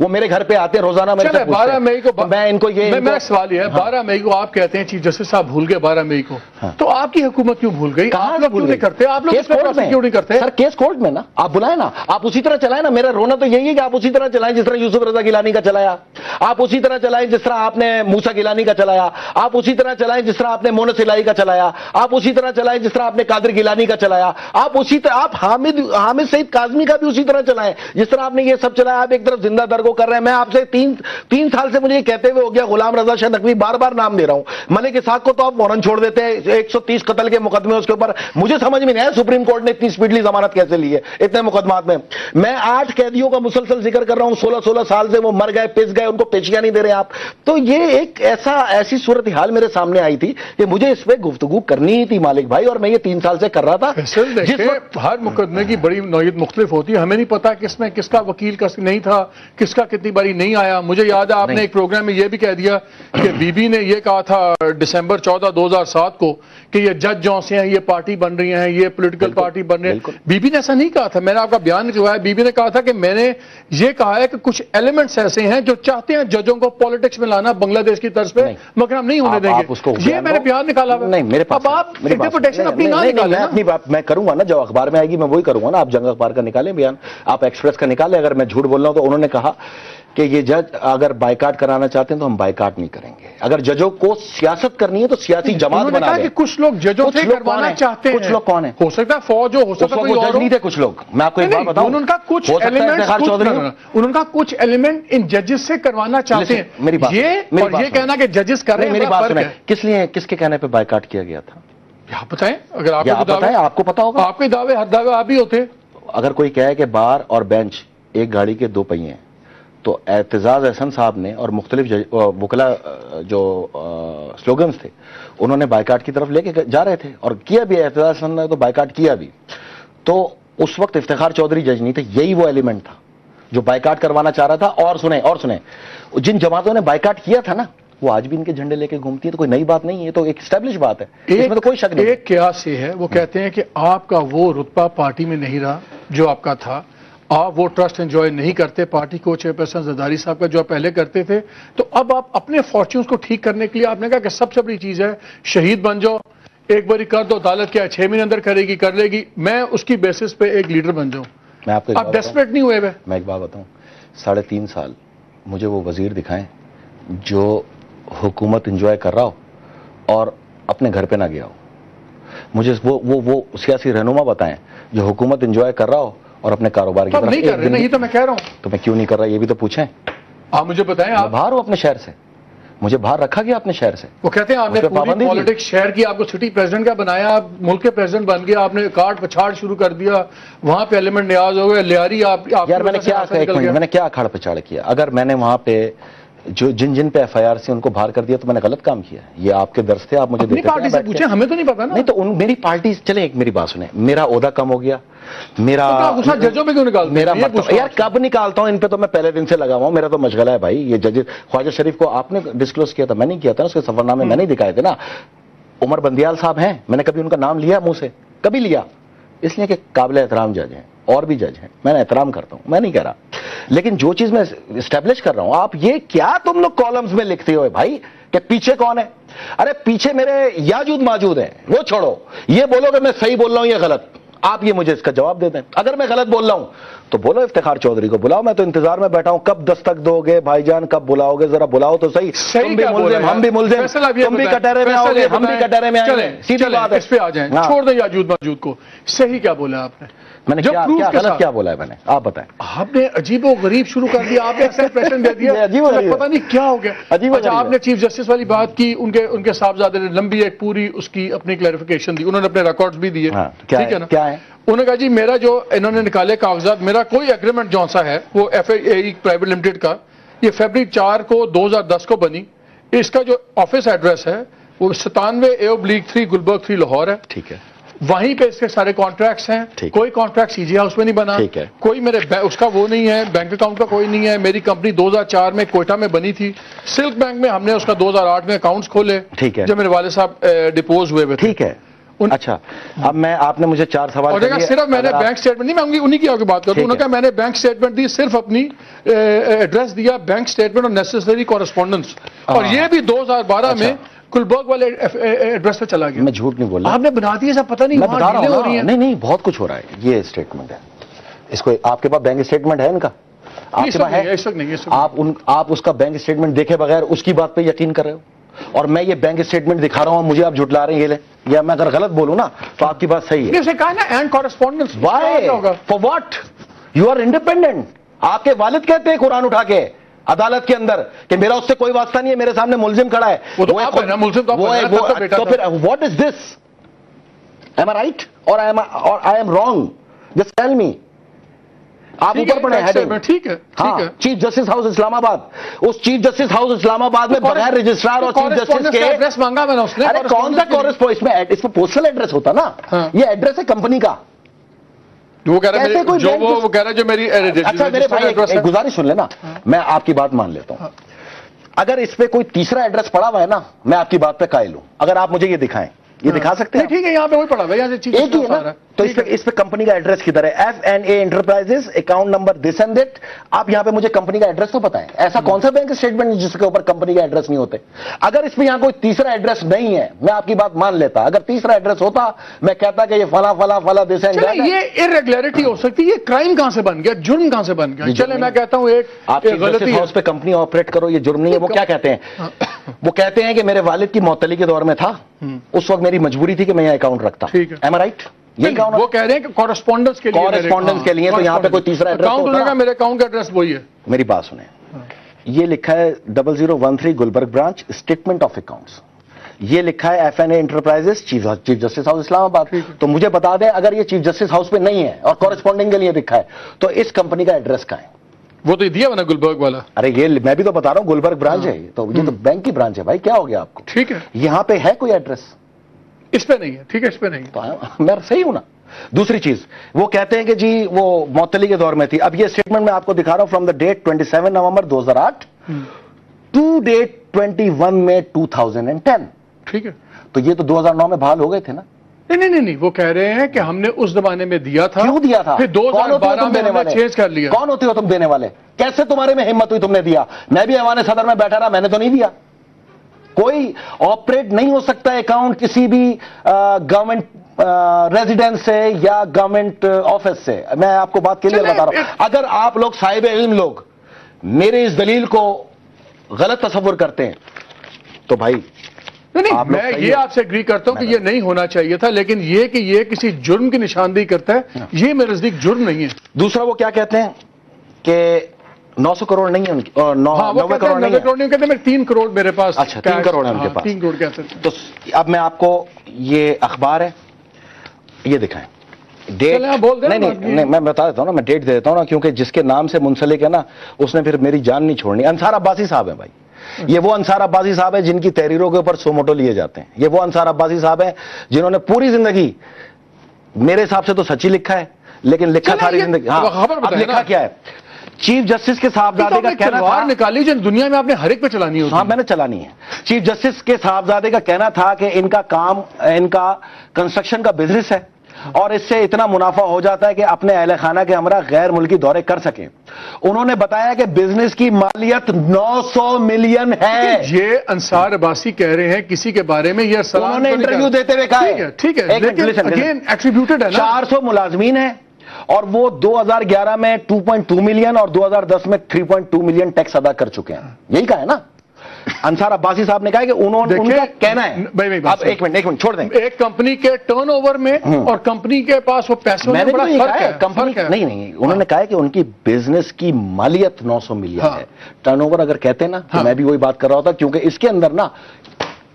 وہ میرے گھر پہ آتے ہیں روزانہ میرے سے 12 مئی کو میں ان کو یہ میرا سوال یہ ہے 12 مئی کو آپ کہتے ہیں چیف جسٹس صاحب بھول گئے 12 مئی کو تو آپ کی حکومت کیوں بھول گئی؟ آپ لوگ کیوں نہیں کرتے؟ آپ لوگ کیوں نہیں کرتے؟ سر کیس کورٹ میں نا آپ بلائیں نا, آپ اسی طرح چلائیں نا. میرا رونا تو یہی ہے کہ آپ اسی طرح چلائیں جس طرح یوسف رضا گیلانی کا چلایا, آپ اسی طرح چلائیں جس طرح آپ نے موسیٰ گیلانی کا چلایا, آپ اسی طرح چلائیں جس طرح آپ نے مونس الہی کا چلایا, آپ اسی طرح چلائیں جس طرح آپ نے قادر گیلانی کا چلایا, آپ اسی طرح آپ حامد سعید کاظمی کا بھی اسی طرح چلائیں جس طرح آپ نے یہ سب چلایا. آپ ایک طرف زندہ در کو کر رہے ہیں. میں آپ سے تین سال سے مجھے یہ کہتے ہوئے ہو گیا, غلام رضا شاہ نقوی بار بار نام دے رہا ہوں, ملک اسحاق کو تو آپ فوراً چھوڑ دیتے ہیں. 130 قتل کے مقدمے اس کے اوپر, مجھے سمجھ میں نہیں آیا سپریم کورٹ نے اتنی سپیڈلی ضمانت کیسے لی ہے اتنے مقدمات میں. میں 8 قیدیوں کا مسلسل ذکر کر رہا ہوں, 16 سال سے وہ مر گئے, پس گئے, ان کو پیشیاں نہیں دے رہے آپ. تو یہ ایک ایسی صورتحال میرے سامنے آئی تھی کہ مجھے اس پہ گفتگو کرنی ہی تھی مالک بھائی, اور میں یہ 3 سال سے کر رہا تھا. ہر مقدمے کی بڑی نوعیت مختلف ہوتی ہے, ہمیں نہیں پتا کس میں کس کا وکیل نہیں تھا, کس کا کتنی باری نہیں آیا. مجھے یاد ہے آپ نے ایک پروگرام میں یہ بھی کہہ دیا کہ بی بی نے یہ کہا تھا دسمبر 14 2007 کو کہ یہ جج جو سے ہیں یہ پارٹی بن رہی ہیں, یہ پولیٹیکل پارٹی بن رہی ہے. بی بی نے ایسا نہیں کہا تھا, میں نے آپ کا بیان نکلوایا. بی بی نے کہا تھا کہ میں نے یہ کہا ہے کہ کچھ ایلیمنٹس ایسے ہیں جو چاہتے ہیں ججوں کو پالیٹکس میں لانا بنگلہ دیش کی طرز پہ, مگر ہم نہیں ہونے دیں گے. یہ میں نے بیان نکالا. نہیں میرے پاس, اب آپ انٹرپریٹیشن اپنی نہ نکالیں. اپنی بات میں کروں گا نا, جو اخبار میں آئے گی میں وہی کروں گا نا. آپ جنگ اخبار کا نکالیں بیان, آپ ایکسپریس کا نکالیں. اگر میں جھوٹ بول رہا ہوں تو انہوں نے کہا کہ یہ جج اگر بائیکاٹ کرانا چاہتے ہیں تو ہم بائیکاٹ نہیں کریں گے. اگر ججوں کو سیاست کرنی ہے تو سیاسی جماعت بنا لیں. کچھ لوگ ججوں سے کروانا چاہتے ہیں. کچھ لوگ کون ہیں؟ ہو سکتا ہے فوج ہو سکتا ہے کوئی اور نہیں تھے کچھ لوگ. میں آپ کو ایک بات بتاؤں, ان کا کچھ ایلیمنٹ ان ججز سے کروانا چاہتے ہیں. میری بات, یہ کہنا کہ ججز کر رہے ہیں, میری بات سنیں, کس کے کہنے پہ بائیکاٹ کیا گیا تھا؟ آپ بتائیں. اگر آپ کو پتا ہوگا, آپ کے دعوے ہر دعوے آپ ہی ہوتے. اگر کوئی کہے کہ بار اور بینچ ایک گاڑی کے 2 پہیے ہیں, تو اعتزاز احسن صاحب نے اور مختلف وکلا جو سلوگنز تھے انہوں نے بائیکاٹ کی طرف لے کے جا رہے تھے, اور کیا بھی اعتزاز احسن نے تو بائیکاٹ کیا بھی. تو اس وقت افتخار چودھری جج نہیں تھے, یہی وہ ایلیمنٹ تھا جو بائیکاٹ کروانا چاہ رہا تھا. اور سنیں جن جماعتوں نے بائیکاٹ کیا تھا نا, وہ آج بھی ان کے جھنڈے لے کے گھومتی ہے. تو کوئی نئی بات نہیں ہے, تو ایک اسٹیبلش بات ہے, اس میں تو کوئی شک نہیں. ایک قیاس یہ ہے, وہ کہتے ہیں کہ آپ کا وہ رتبہ پارٹی میں نہیں رہا جو آپ کا تھا, آپ وہ ٹرسٹ انجوائے نہیں کرتے پارٹی کو چیئرپرسن زرداری صاحب کا جو آپ پہلے کرتے تھے. تو اب آپ اپنے فارچونز کو ٹھیک کرنے کے لیے آپ نے کہا کہ سب سے بڑی چیز ہے شہید بن جاؤ, ایک باری کر دو, عدالت کیا 6 مہینے اندر کرے گی, کر لے گی, میں اس کی بیسس پہ ایک لیڈر بن جاؤں. میں آپ ڈیسپریٹ نہیں ہوئے. میں ایک بات بتاؤں, 3.5 سال مجھے وہ وزیر دکھائیں جو حکومت انجوائے کر رہا ہو اور اپنے گھر پہ نہ گیا ہو. مجھے وہ سیاسی رہنما بتائیں جو حکومت انجوائے کر رہا ہو اور اپنے کاروبار کی طرف نہیں کر رہے نا, یہ تو میں کہہ رہا ہوں. تو میں کیوں نہیں کر رہا یہ بھی تو پوچھیں. آپ مجھے بتائیں, آپ باہر ہو اپنے شہر سے, مجھے باہر رکھا گیا اپنے شہر سے. وہ کہتے ہیں آپ نے پوری پالیٹکس شہر کی, آپ کو سٹی پریزیڈنٹ کا بنایا, آپ ملک کے پریزیڈنٹ بن گیا, آپ نے کاٹ پچھاڑ شروع کر دیا, وہاں پہ ایلیمنٹ نیاز ہو گئے, لیاری. یار میں نے کیا اکھاڑ پچھاڑ کیا؟ اگر میں نے وہاں پہ جو جن پہ ایف آئی آر سے ان کو باہر کر دیا تو میں نے غلط کام کیا. یہ آپ کے درس تھے, آپ مجھے دیتے پارٹی سے پوچھیں, ہمیں تو نہیں پتا نا. نہیں تو میری پارٹی, چلیں ایک میری بات سنیں, میرا عہدہ کم ہو گیا, میرا ججوں پہ کیوں نکالتے میرا یار کب نکالتا ہوں ان پہ, تو میں پہلے دن سے لگا ہوا ہوں. میرا تو مشغلہ ہے بھائی. یہ جج خواجہ شریف کو آپ نے ڈسکلوز کیا تھا, میں نہیں کیا تھا. اس کے سفر نامے میں نہیں دکھائے تھے نا. عمر بندیال صاحب ہیں, میں نے کبھی ان کا نام لیا منہ سے؟ کبھی لیا؟ اس لیے کہ قابل احترام جج ہیں, اور بھی جج ہیں, میں نے احترام کرتا ہوں, میں نہیں کہہ رہا. لیکن جو چیز میں اسٹیبلش کر رہا ہوں, آپ یہ کیا تم لوگ کالمز میں لکھتے ہو بھائی کہ پیچھے کون ہے؟ ارے پیچھے میرے یاجوج ماجود ہیں, وہ چھوڑو. یہ بولو کہ میں صحیح بول رہا ہوں یا غلط, آپ یہ مجھے اس کا جواب دے دیں. اگر میں غلط بول رہا ہوں تو بولو افتخار چودھری کو بلاؤ, میں تو انتظار میں بیٹھا ہوں. کب دستک دو گے بھائی جان, کب بلاؤ گے؟ ذرا بلاؤ تو صحیح. تم بھی ملزم, ہم بھی ملزم, تم بھی کٹہرے میں آؤ گے, ہم بھی کٹہرے میں آئیں گے. سیدھی بات ہے. اس پہ آ جائیں, چھوڑ دیں یاجوج ماجوج کو. صحیح کیا بولا آپ نے؟ میں نے غلط کیا بولا ہے میں نے؟ آپ بتائیں. آپ نے عجیب و غریب شروع کر دیا, آپ نے ایسا امپریشن دے دیا پتہ نہیں کیا ہو گیا. اچھا, آپ نے چیف جسٹس والی بات کی, ان کے صاحبزادے نے لمبی ایک پوری اس کی اپنی کلیریفیکیشن دی, انہوں نے اپنے ریکارڈز بھی دیے, ٹھیک ہے نا. کیا ہے انہوں نے کہا جی میرا جو انہوں نے نکالے کاغذات, میرا کوئی ایگریمنٹ جو سا ہے وہ ایف اے پرائیویٹ لمیٹڈ کا, یہ فیبرری 4 کو 2010 کو بنی. اس کا جو آفس ایڈریس ہے وہ 97A/3 گلبرگ 3 لاہور ہے. ٹھیک ہے. وہیں پہ اس کے سارے کانٹریکٹس ہیں. کوئی کانٹریکٹ سی جی ہاؤس میں نہیں بنا, کوئی میرے اس کا وہ نہیں ہے, بینک اکاؤنٹ کا کوئی نہیں ہے. میری کمپنی 2004 میں کوئٹہ میں بنی تھی, سلک بینک میں ہم نے اس کا 2008 میں اکاؤنٹس کھولے جب میرے والد صاحب ڈپوز ہوئے. ٹھیک ہے. اچھا اب میں آپ نے مجھے 4 سوال اور صرف میں نے بینک اسٹیٹمنٹ نہیں، میں انہی کی آپ کی بات کرتا ہوں. انہوں نے کہا میں نے بینک اسٹیٹمنٹ دی، صرف اپنی ایڈریس دیا بینک اسٹیٹمنٹ اور نیسیسری کورسپونڈنس، اور یہ بھی 2012 میں گلبرگ والے ایڈریس پہ چلا گیا. میں جھوٹ نہیں بول رہا، آپ نے بنا دیا ایسا پتہ نہیں، میں بتا رہا ہوں نہیں نہیں بہت کچھ ہو رہا ہے. یہ اسٹیٹمنٹ ہے، اس کو آپ کے پاس بینک اسٹیٹمنٹ ہے ان کا؟ آپ کے پاس ہے؟ آپ اس کا بینک اسٹیٹمنٹ دیکھے بغیر اس کی بات پہ یقین کر رہے ہو، اور میں یہ بینک اسٹیٹمنٹ دکھا رہا ہوں، مجھے آپ جھٹلا رہے ہیں. یہ لے، یا میں اگر غلط بولوں نا تو آپ کی بات صحیح ہے. اسے کہا نا and correspondence. Why for what? You are independent. آپ کے والد کہتے ہیں قرآن اٹھا کے عدالت کے اندر کہ میرا اس سے کوئی واسطہ نہیں ہے، میرے سامنے ملزم کھڑا ہے. تو پھر what is this? Am I right or I am wrong? Just tell me. آپ اوپر پڑھیں ہیڈنگ. ٹھیک ہے چیف جسٹس ہاؤس اسلام آباد. اس چیف جسٹس ہاؤس اسلام آباد میں بغیر رجسٹرار اور چیف جسٹس کے ایڈریس مانگا میں نے اس نے. ارے کون سا کورسپونڈنس؟ اس میں پوسٹل ایڈریس ہوتا نا، یہ ایڈریس ہے کمپنی کا. وہ کہہ رہا ہے جو میری. اچھا میرے بھائی ایک گزارش سن لینا، میں آپ کی بات مان لیتا ہوں. اگر اس پہ کوئی تیسرا ایڈریس پڑا ہوا ہے نا، میں آپ کی بات پہ قائل ہوں. اگر آپ مجھے یہ دکھائیں، یہ دکھا سکتے ہیں؟ ٹھیک ہے، یہاں پہ وہی پڑا ہوا ہے، یہاں سے ایک ہی ہے نا. تو اس پہ کمپنی کا ایڈریس کدھر ہے؟ F and A enterprises, account number this and that. آپ یہاں پہ مجھے کمپنی کا ایڈریس تو بتائیں. ایسا کون سا بینک اسٹیٹمنٹ جس کے اوپر کمپنی کا ایڈریس نہیں ہوتے؟ اگر اس پہ یہاں کوئی تیسرا ایڈریس نہیں ہے، میں آپ کی بات مان لیتا. اگر تیسرا ایڈریس ہوتا میں کہتا کہ یہ فلاں فلاں فلاں دس اینڈ دیٹ. یہ ارریگولرٹی ہو سکتی ہے، یہ کرائم کہاں سے بن گیا، جرم کہاں سے بن گیا؟ چلے میں کہتا ہوں ایک آپ غلطی ہے، اس پہ کمپنی آپریٹ کرو، یہ جرم نہیں ہے. وہ کیا کہتے ہیں؟ وہ کہتے ہیں کہ میرے والد کی معطلی کے دور میں تھا، اس وقت میری مجبوری تھی کہ میں یہ اکاؤنٹ رکھتا. M I right? وہ کہہ رہے ہیں کہ کورسپونڈنس کے لیے تو یہاں پہ کوئی تیسرا ایڈریس. میرے اکاؤنٹ کا ایڈریس وہی ہے. میری بات سنیں، یہ لکھا ہے 0013 Gulberg branch statement of accounts. یہ لکھا ہے ایف این اے انٹرپرائزز چیف جسٹس ہاؤس اسلام آباد. تو مجھے بتا دیں اگر یہ چیف جسٹس ہاؤس پہ نہیں ہے اور کورسپونڈنگ کے لیے لکھا ہے تو اس کمپنی کا ایڈریس کہاں ہے؟ وہ تو دیا نا گلبرگ والا. ارے یہ میں بھی تو بتا رہا ہوں گلبرگ برانچ ہے، تو یہ تو بینک کی برانچ ہے بھائی. کیا ہو گیا آپ کو؟ ٹھیک ہے، یہاں پہ ہے کوئی ایڈریس؟ اس پہ نہیں ہے. ٹھیک ہے، اس پہ نہیں ہے. میں صحیح ہوں نا. دوسری چیز، وہ کہتے ہیں کہ جی وہ معطلی کے دور میں تھی. اب یہ اسٹیٹمنٹ میں آپ کو دکھا رہا ہوں from the date 27 November 2008 to date 21 May 2010. ٹھیک ہے، تو یہ تو 2009 میں بحال ہو گئے تھے نا. نہیں، وہ کہہ رہے ہیں کہ ہم نے اس زمانے میں دیا تھا. کیوں دیا تھا؟ پھر 2012 میں ہم نے چینج کر لیا. کون ہوتے ہو تم دینے والے؟ کیسے تمہارے میں ہمت ہوئی تم نے دیا؟ میں بھی ایوان صدر میں بیٹھا رہا، میں نے تو نہیں دیا. کوئی آپریٹ نہیں ہو سکتا اکاؤنٹ کسی بھی گورنمنٹ ریزیڈنس سے یا گورنمنٹ آفس سے. میں آپ کو بات کلیئر بتا رہا ہوں. اگر آپ لوگ صاحب علم لوگ میرے اس دلیل کو غلط تصور کرتے ہیں تو بھائی نہیں، میں یہ آپ سے اگری کرتا ہوں کہ یہ نہیں ہونا چاہیے تھا، لیکن یہ کہ یہ کسی جرم کی نشاندہی کرتا ہے، یہ میرے نزدیک جرم نہیں ہے. دوسرا وہ کیا کہتے ہیں کہ 900 کروڑ نہیں ہے ان کی، 90 کروڑ نہیں کہتے ہیں. 3 کروڑ میرے پاس. اچھا 3 کروڑ ہے ان کے پاس. 3 کروڑ کہتے ہیں. تو اب میں آپ کو یہ اخبار ہے، یہ دکھائیں ڈیٹ. نہیں میں بتا دیتا ہوں نا، میں ڈیٹ دے دیتا ہوں نا، کیونکہ جس کے نام سے منسلک ہے نا اس نے پھر میری جان نہیں چھوڑنی. انصار عباسی صاحب ہیں بھائی. یہ وہ انصار عباسی صاحب ہیں جن کی تحریروں کے اوپر سوموٹو لیے جاتے ہیں. یہ وہ انصار عباسی صاحب ہیں جنہوں نے پوری زندگی، میرے حساب سے تو سچی لکھا ہے لیکن لکھا ساری زندگی. اب لکھا کیا ہے؟ چیف جسٹس کے صاحبزادے کا کہنا تھا، نکالی جو دنیا میں آپ نے ہر ایک پہ چلانی ہوتی. ہاں میں نے چلانی ہے. چیف جسٹس کے صاحبزادے کا کہنا تھا کہ ان کا کام، ان کا کنسٹرکشن کا بزنس ہے اور اس سے اتنا منافع ہو جاتا ہے کہ اپنے اہل خانہ کے ہمراہ غیر ملکی دورے کر سکیں. انہوں نے بتایا کہ بزنس کی مالیت 900 ملین ہے. یہ انصار عباسی کہہ رہے ہیں کسی کے بارے میں، یہ انہوں نے انٹرویو دیتے ہوئے کہا ہے. ٹھیک ہے، لیکن ایٹریبیوٹڈ ہے نا. 400 ملازمین ہیں اور وہ 2011 میں 2.2 ملین اور 2010 میں 3.2 ملین ٹیکس ادا کر چکے ہیں. یہی کہا ہے نا انصار عباسی صاحب نے. کہا کہ ان کا کہنا ہے. اب ایک منٹ چھوڑ دیں. ایک کمپنی کے ٹرن اوور میں اور کمپنی کے پاس وہ پیسوں میں بڑا فرق ہے. کمپنی نہیں، انہوں نے کہا کہ ان کی بزنس کی مالیت 900 ملین ہے. ٹرن اوور اگر کہتے ہیں نا تو میں بھی وہی بات کر رہا ہوتا، کیونکہ اس کے اندر نا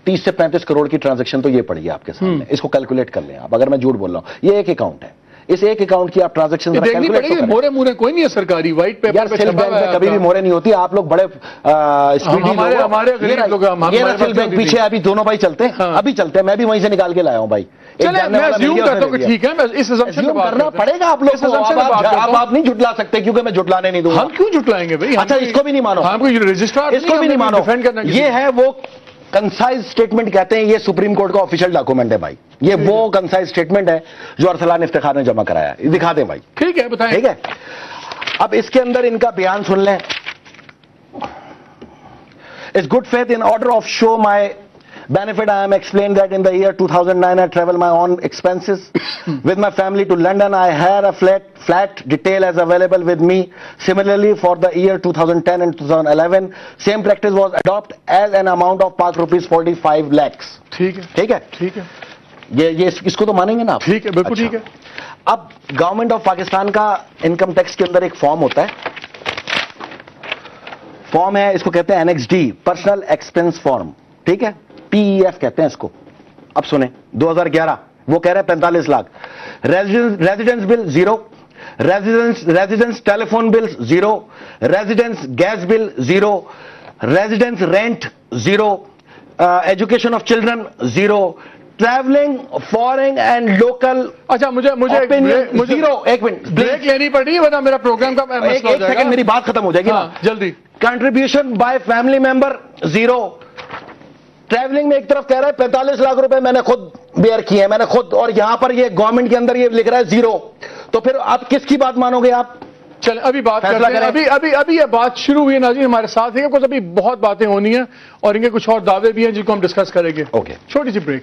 30 سے 35 کروڑ کی ٹرانزیکشن تو یہ پڑی ہے آپ کے سامنے. اس کو کیلکولیٹ کر لیں آپ، اگر میں جھوٹ بول رہا ہوں. یہ ایک اکاؤنٹ ہے، اس ایک اکاؤنٹ کی آپ ٹرانزیکشن مورے مورے کوئی نہیں ہے سرکاری وائٹ پیپر پہ چھپا ہوا ہے. کبھی بھی مورے نہیں ہوتی. آپ لوگ بڑے بینک پیچھے ابھی دونوں بھائی چلتے ہیں، ابھی چلتے ہیں. میں بھی وہیں سے نکال کے لایا ہوں بھائی. ٹھیک ہے، کرنا پڑے گا آپ لوگ کو. آپ نہیں جھٹلا سکتے کیونکہ میں جھٹلانے نہیں دوں. ہم کیوں جھٹلائیں گے بھائی؟ اچھا اس کو بھی نہیں مانو، رجسٹرار اس کو بھی نہیں مانو. یہ ہے وہ کنسائز اسٹیٹمنٹ کہتے ہیں, یہ سپریم کورٹ کا آفیشیل ڈاکومنٹ ہے بھائی, یہ وہ کنسائز اسٹیٹمنٹ ہے جو ارسلان افتخار نے جمع کرایا ہے. دکھا دیں بھائی. ٹھیک ہے, بتائیں. ٹھیک ہے, اب اس کے اندر ان کا بیان سن لیں. It's good faith in order of show my benefit. I am explained that in the year 2009 I traveled my own expenses with my family to London. I had a flat detail as available with me. Similarly for the year 2010 and 2011, same practice was adopted as an amount of rupees 45 lakhs. ٹھیک ہے, ٹھیک ہے, ٹھیک ہے, یہ اس کو تو مانیں گے نا آپ؟ ٹھیک ہے, بالکل ٹھیک ہے. اب گورنمنٹ آف پاکستان کا انکم ٹیکس کے اندر ایک فارم ہوتا ہے, فارم ہے, اس کو کہتے ہیں annex D, personal expense form. ٹھیک ہے, پی ای ایف کہتے ہیں اس کو. اب سنیں, 2011 وہ کہہ رہے ہیں 45 lakh. Residence bill 0, residence telephone bill 0, residence gas bill 0, residence rent 0, education of children 0, travelling foreign and local. اچھا, مجھے 0. ایک منٹ بریک لینی پڑی, ورنہ میرا پروگرام کا مسئلہ ہو ایک جائے گا. سیکنڈ, میری بات ختم ہو جائے گی نا. جلدی. Contribution by family member 0. Travelling میں ایک طرف کہہ رہا ہے 45 لاکھ روپے میں نے خود بیئر کیے ہیں, میں نے خود, اور یہاں پر یہ گورنمنٹ کے اندر یہ لکھ رہا ہے 0. تو پھر آپ کس کی بات مانو گے آپ؟ چلیں ابھی بات کرتے ہیں. ابھی یہ بات شروع ہوئی ہے. ناظرین ہمارے ساتھ ہیں, کچھ ابھی بہت باتیں ہونی ہیں اور ان کے کچھ اور دعوے بھی ہیں جن کو ہم ڈسکس کریں گے. اوکے, چھوٹی سی بریک.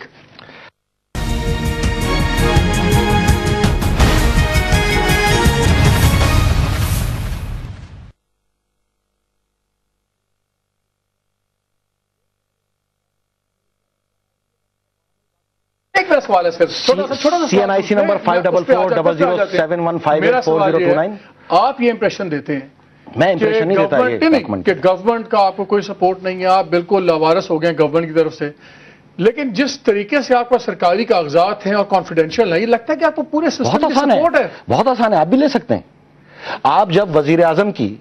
سوال ہے سی این آئی سی نمبر 544407158409. آپ یہ امپریشن دیتے ہیں, میں امپریشن نہیں دیتا کہ گورنمنٹ کا آپ کو کوئی سپورٹ نہیں ہے, آپ بالکل لاوارث ہو گئے ہیں گورنمنٹ کی طرف سے, لیکن جس طریقے سے آپ کا سرکاری کاغذات ہیں اور کانفیڈینشیل ہیں, یہ لگتا ہے کہ آپ کو پورے سسٹم کی سپورٹ ہے. بہت آسان ہے, آپ بھی لے سکتے ہیں. آپ جب وزیر اعظم کی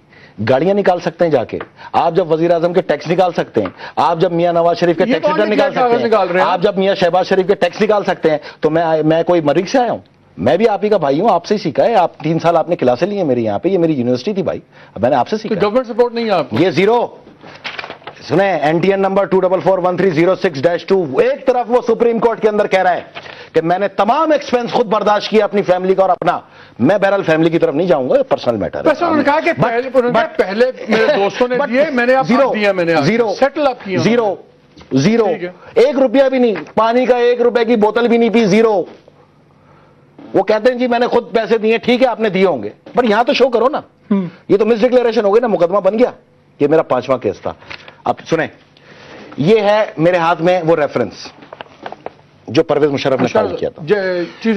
گاڑیاں نکال سکتے ہیں جا کے, آپ جب وزیر اعظم کے ٹیکس نکال سکتے ہیں, آپ جب میاں نواز شریف کے ٹیکس ریٹرن نکال سکتے ہیں, آپ جب میاں شہباز شریف کے ٹیکس نکال سکتے ہیں, تو میں کوئی مریخ سے آیا ہوں؟ میں بھی آپ ہی کا بھائی ہوں, آپ سے ہی سیکھا ہے. آپ 3 سال آپ نے کلاسیں لی ہیں میری یہاں پہ, یہ میری یونیورسٹی تھی بھائی, میں نے آپ سے سیکھا. گورنمنٹ سپورٹ نہیں ہے آپ کو؟ یہ 0. سنیں, این ٹی این نمبر 2441306-2. ایک طرف وہ سپریم کورٹ کے اندر کہہ رہا ہے کہ میں نے تمام ایکسپینس خود برداشت کیا اپنی فیملی کا اور اپنا. میں بہرحال فیملی کی طرف نہیں جاؤں گا, پرسنل میٹر ہے. انہوں نے کہا کہ پہلے میرے دوستوں نے دیے, میں نے آپ کو دیا, میں نے سیٹل اپ کیا. 0 1 روپیہ بھی نہیں, پانی کا 1 روپے کی بوتل بھی نہیں پی. 0. وہ کہتے ہیں جی میں نے خود پیسے دیے. ٹھیک ہے, آپ نے دیے ہوں گے, پر یہاں تو شو کرو نا. یہ تو مس ڈکلیریشن ہو گئی نا, مقدمہ بن گیا. یہ میرا 5واں کیس تھا. اب سنیں, یہ ہے میرے ہاتھ میں وہ ریفرنس جو پرویز مشرف نے فائل کیا تھا.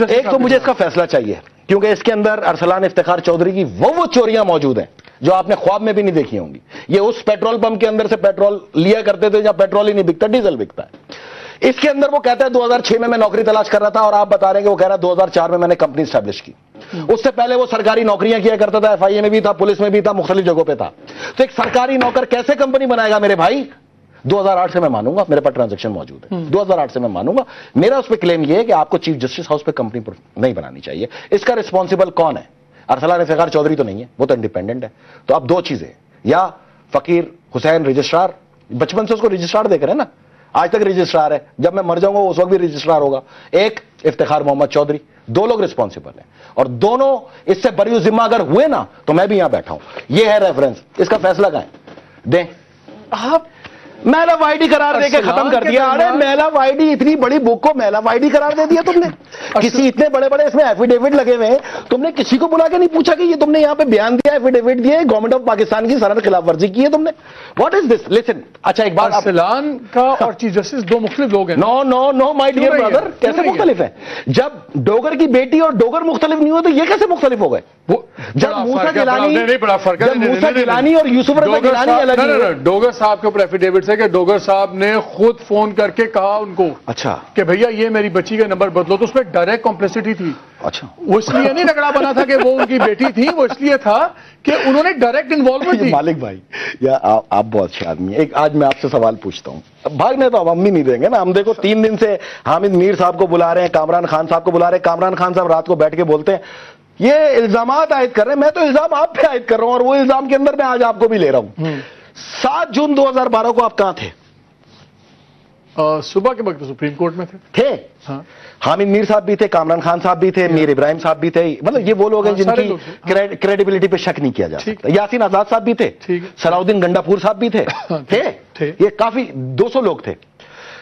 ایک تو مجھے اس کا فیصلہ چاہیے, کیونکہ اس کے اندر ارسلان افتخار چودھری کی وہ چوریاں موجود ہیں جو آپ نے خواب میں بھی نہیں دیکھی ہوں گی. یہ اس پیٹرول پمپ کے اندر سے پیٹرول لیا کرتے تھے جہاں پیٹرول ہی نہیں بکتا, ڈیزل بکتا ہے. اس کے اندر وہ کہتا ہے 2006 میں نوکری تلاش کر رہا تھا, اور آپ بتا رہے ہیں کہ وہ کہہ رہا ہے 2004 میں نے کمپنی اسٹیبلش کی. اس سے پہلے وہ سرکاری نوکریاں کیا کرتا تھا, ایف آئی اے میں بھی تھا, پولیس میں بھی تھا, مختلف جگہوں پہ تھا. تو ایک سرکاری نوکر کیسے کمپنی بنائے گا میرے بھائی؟ 2008 سے میں مانوں گا, میرے پاس ٹرانزیکشن موجود ہے. 2008 سے میں مانوں گا. میرا اس پہ کلیم یہ ہے کہ آپ کو چیف جسٹس ہاؤس پہ کمپنی نہیں بنانی چاہیے. اس کا ریسپانسبل کون ہے؟ ارسلان افتخار چودھری تو نہیں ہے, وہ تو انڈیپینڈنٹ ہے. تو اب 2 چیزیں, یا فقیر حسین رجسٹرار, بچپن سے اس کو رجسٹرار دے کر ہے نا, آج تک رجسٹرار ہے, جب میں مر جاؤں گا اس وقت بھی رجسٹرار ہوگا. ایک افتخار محمد چودھری, 2 لوگ ریسپانسبل ہیں, اور دونوں اس سے بری ذمہ اگر ہوئے نا تو میں بھی یہاں بیٹھا ہوں. یہ ہے ریفرنس. اس کا فیصلہ کہاں ہے؟ دیں. آپ میلا وائڈی قرار دے کے ختم کر دیا. ارے میلا وائڈی, اتنی بڑی بک کو میلا وائڈی قرار دے دیا تم نے. کسی اتنے بڑے بڑے اس میں ایفیڈیوٹ لگے ہوئے ہیں, تم نے کسی کو بلا کے نہیں پوچھا کہ یہ تم نے یہاں پہ بیان دیا, ایفیڈیوٹ دیا, گورنمنٹ آف پاکستان کی سرحد خلاف ورزی کی ہے تم نے. واٹ از دس؟ لسن. اچھا ایک بات, ارسلان کا اور چیف جسٹس 2 مختلف لوگ ہیں. نو مائی ڈیئر برادر, کیسے مختلف ہیں؟ جب ڈوگر کی بیٹی اور ڈوگر مختلف نہیں ہوئے تو یہ کیسے مختلف ہو گئے؟ جب موسیٰ گیلانی اور یوسف رضا گیلانی الگ ہیں. ڈوگر صاحب کے اوپر ایفیڈیوٹ ہے کہ ڈوگر صاحب نے خود فون کر کے کہا ان کو, اچھا کہ بھیا یہ میری بچی کا نمبر بدلو. تو اس میں ڈائریکٹ کمپلیسٹی تھی. اچھا, وہ اس لیے نہیں رگڑا بنا تھا کہ وہ ان کی بیٹی تھی, وہ اس لیے تھا کہ انہوں نے ڈائریکٹ انوالومنٹ تھی. مالک بھائی, یا آپ بہت اچھے آدمی ہیں. ایک آج میں آپ سے سوال پوچھتا ہوں, بھاگنے تو ہم ہی نہیں دیں گے نا. ہم دیکھو 3 دن سے حامد میر صاحب کو بلا رہے ہیں, کامران خان صاحب کو بلا رہے ہیں. کامران خان صاحب رات کو بیٹھ کے بولتے ہیں یہ الزامات عائد کر رہے ہیں. میں تو الزام آپ پہ عائد کر رہا ہوں, اور وہ الزام کے اندر میں آج آپ کو بھی لے رہا ہوں. 7 جون 2012 کو آپ کہاں تھے؟ صبح کے وقت سپریم کورٹ میں تھے ہاں حامد میر صاحب بھی تھے, کامران خان صاحب بھی تھے, میر ابراہیم صاحب بھی تھے. مطلب یہ وہ لوگ ہیں جن کی کریڈیبلٹی پہ شک نہیں کیا جا سکتا. یاسین آزاد صاحب بھی تھے, صلاح الدین گنڈاپور صاحب بھی تھے. یہ کافی 200 لوگ تھے.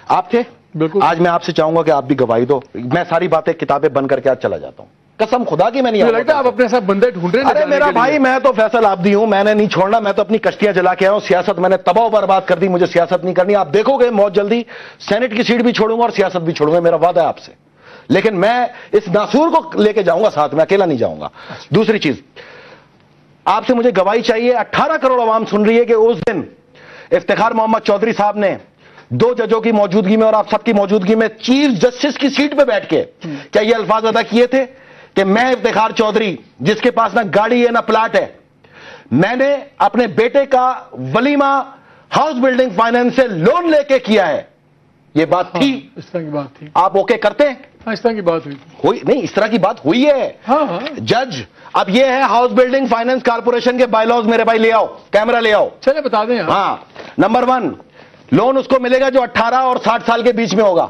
آپ تھے بالکل. آج میں آپ سے چاہوں گا کہ آپ بھی گواہی دو. میں ساری باتیں کتابیں بند کر کے آج چلا جاتا ہوں, قسم خدا کی. میں نہیں لگتا آپ اپنے ساتھ بندے ڈھونڈ رہے ہیں. ارے میرا بھائی, میں تو فیصل عابدی ہوں, میں نے نہیں چھوڑنا. میں تو اپنی کشتیاں جلا کے آیا ہوں. سیاست میں نے تباہ و برباد کر دی, مجھے سیاست نہیں کرنی. آپ دیکھو گے بہت جلدی سینٹ کی سیٹ بھی چھوڑوں گا اور سیاست بھی چھوڑوں گا, میرا وعدہ ہے آپ سے. لیکن میں اس ناصور کو لے کے جاؤں گا ساتھ میں, اکیلا نہیں جاؤں گا. دوسری چیز, آپ سے مجھے گواہی چاہیے. 18 کروڑ عوام سن رہی ہے کہ اس دن افتخار محمد چودھری صاحب نے 2 ججوں کی موجودگی میں اور آپ سب کی موجودگی میں چیف جسٹس کی سیٹ پہ بیٹھ کے کیا یہ الفاظ ادا کیے تھے کہ میں افتخار چودھری, جس کے پاس نہ گاڑی ہے نہ پلاٹ ہے, میں نے اپنے بیٹے کا ولیمہ ہاؤس بلڈنگ فائنینس سے لون لے کے کیا ہے. یہ بات تھی, اس طرح کی بات تھی. آپ اوکے کرتے ہیں؟ اس طرح کی بات ہوئی نہیں, اس طرح کی بات ہوئی ہے. جج, اب یہ ہے ہاؤس بلڈنگ فائنینس کارپوریشن کے بائی لاز. میرے بھائی لے آؤ, کیمرہ لے آؤ. چلے بتا دیں. ہاں, نمبر 1, لون اس کو ملے گا جو 18 اور 60 سال کے بیچ میں ہوگا.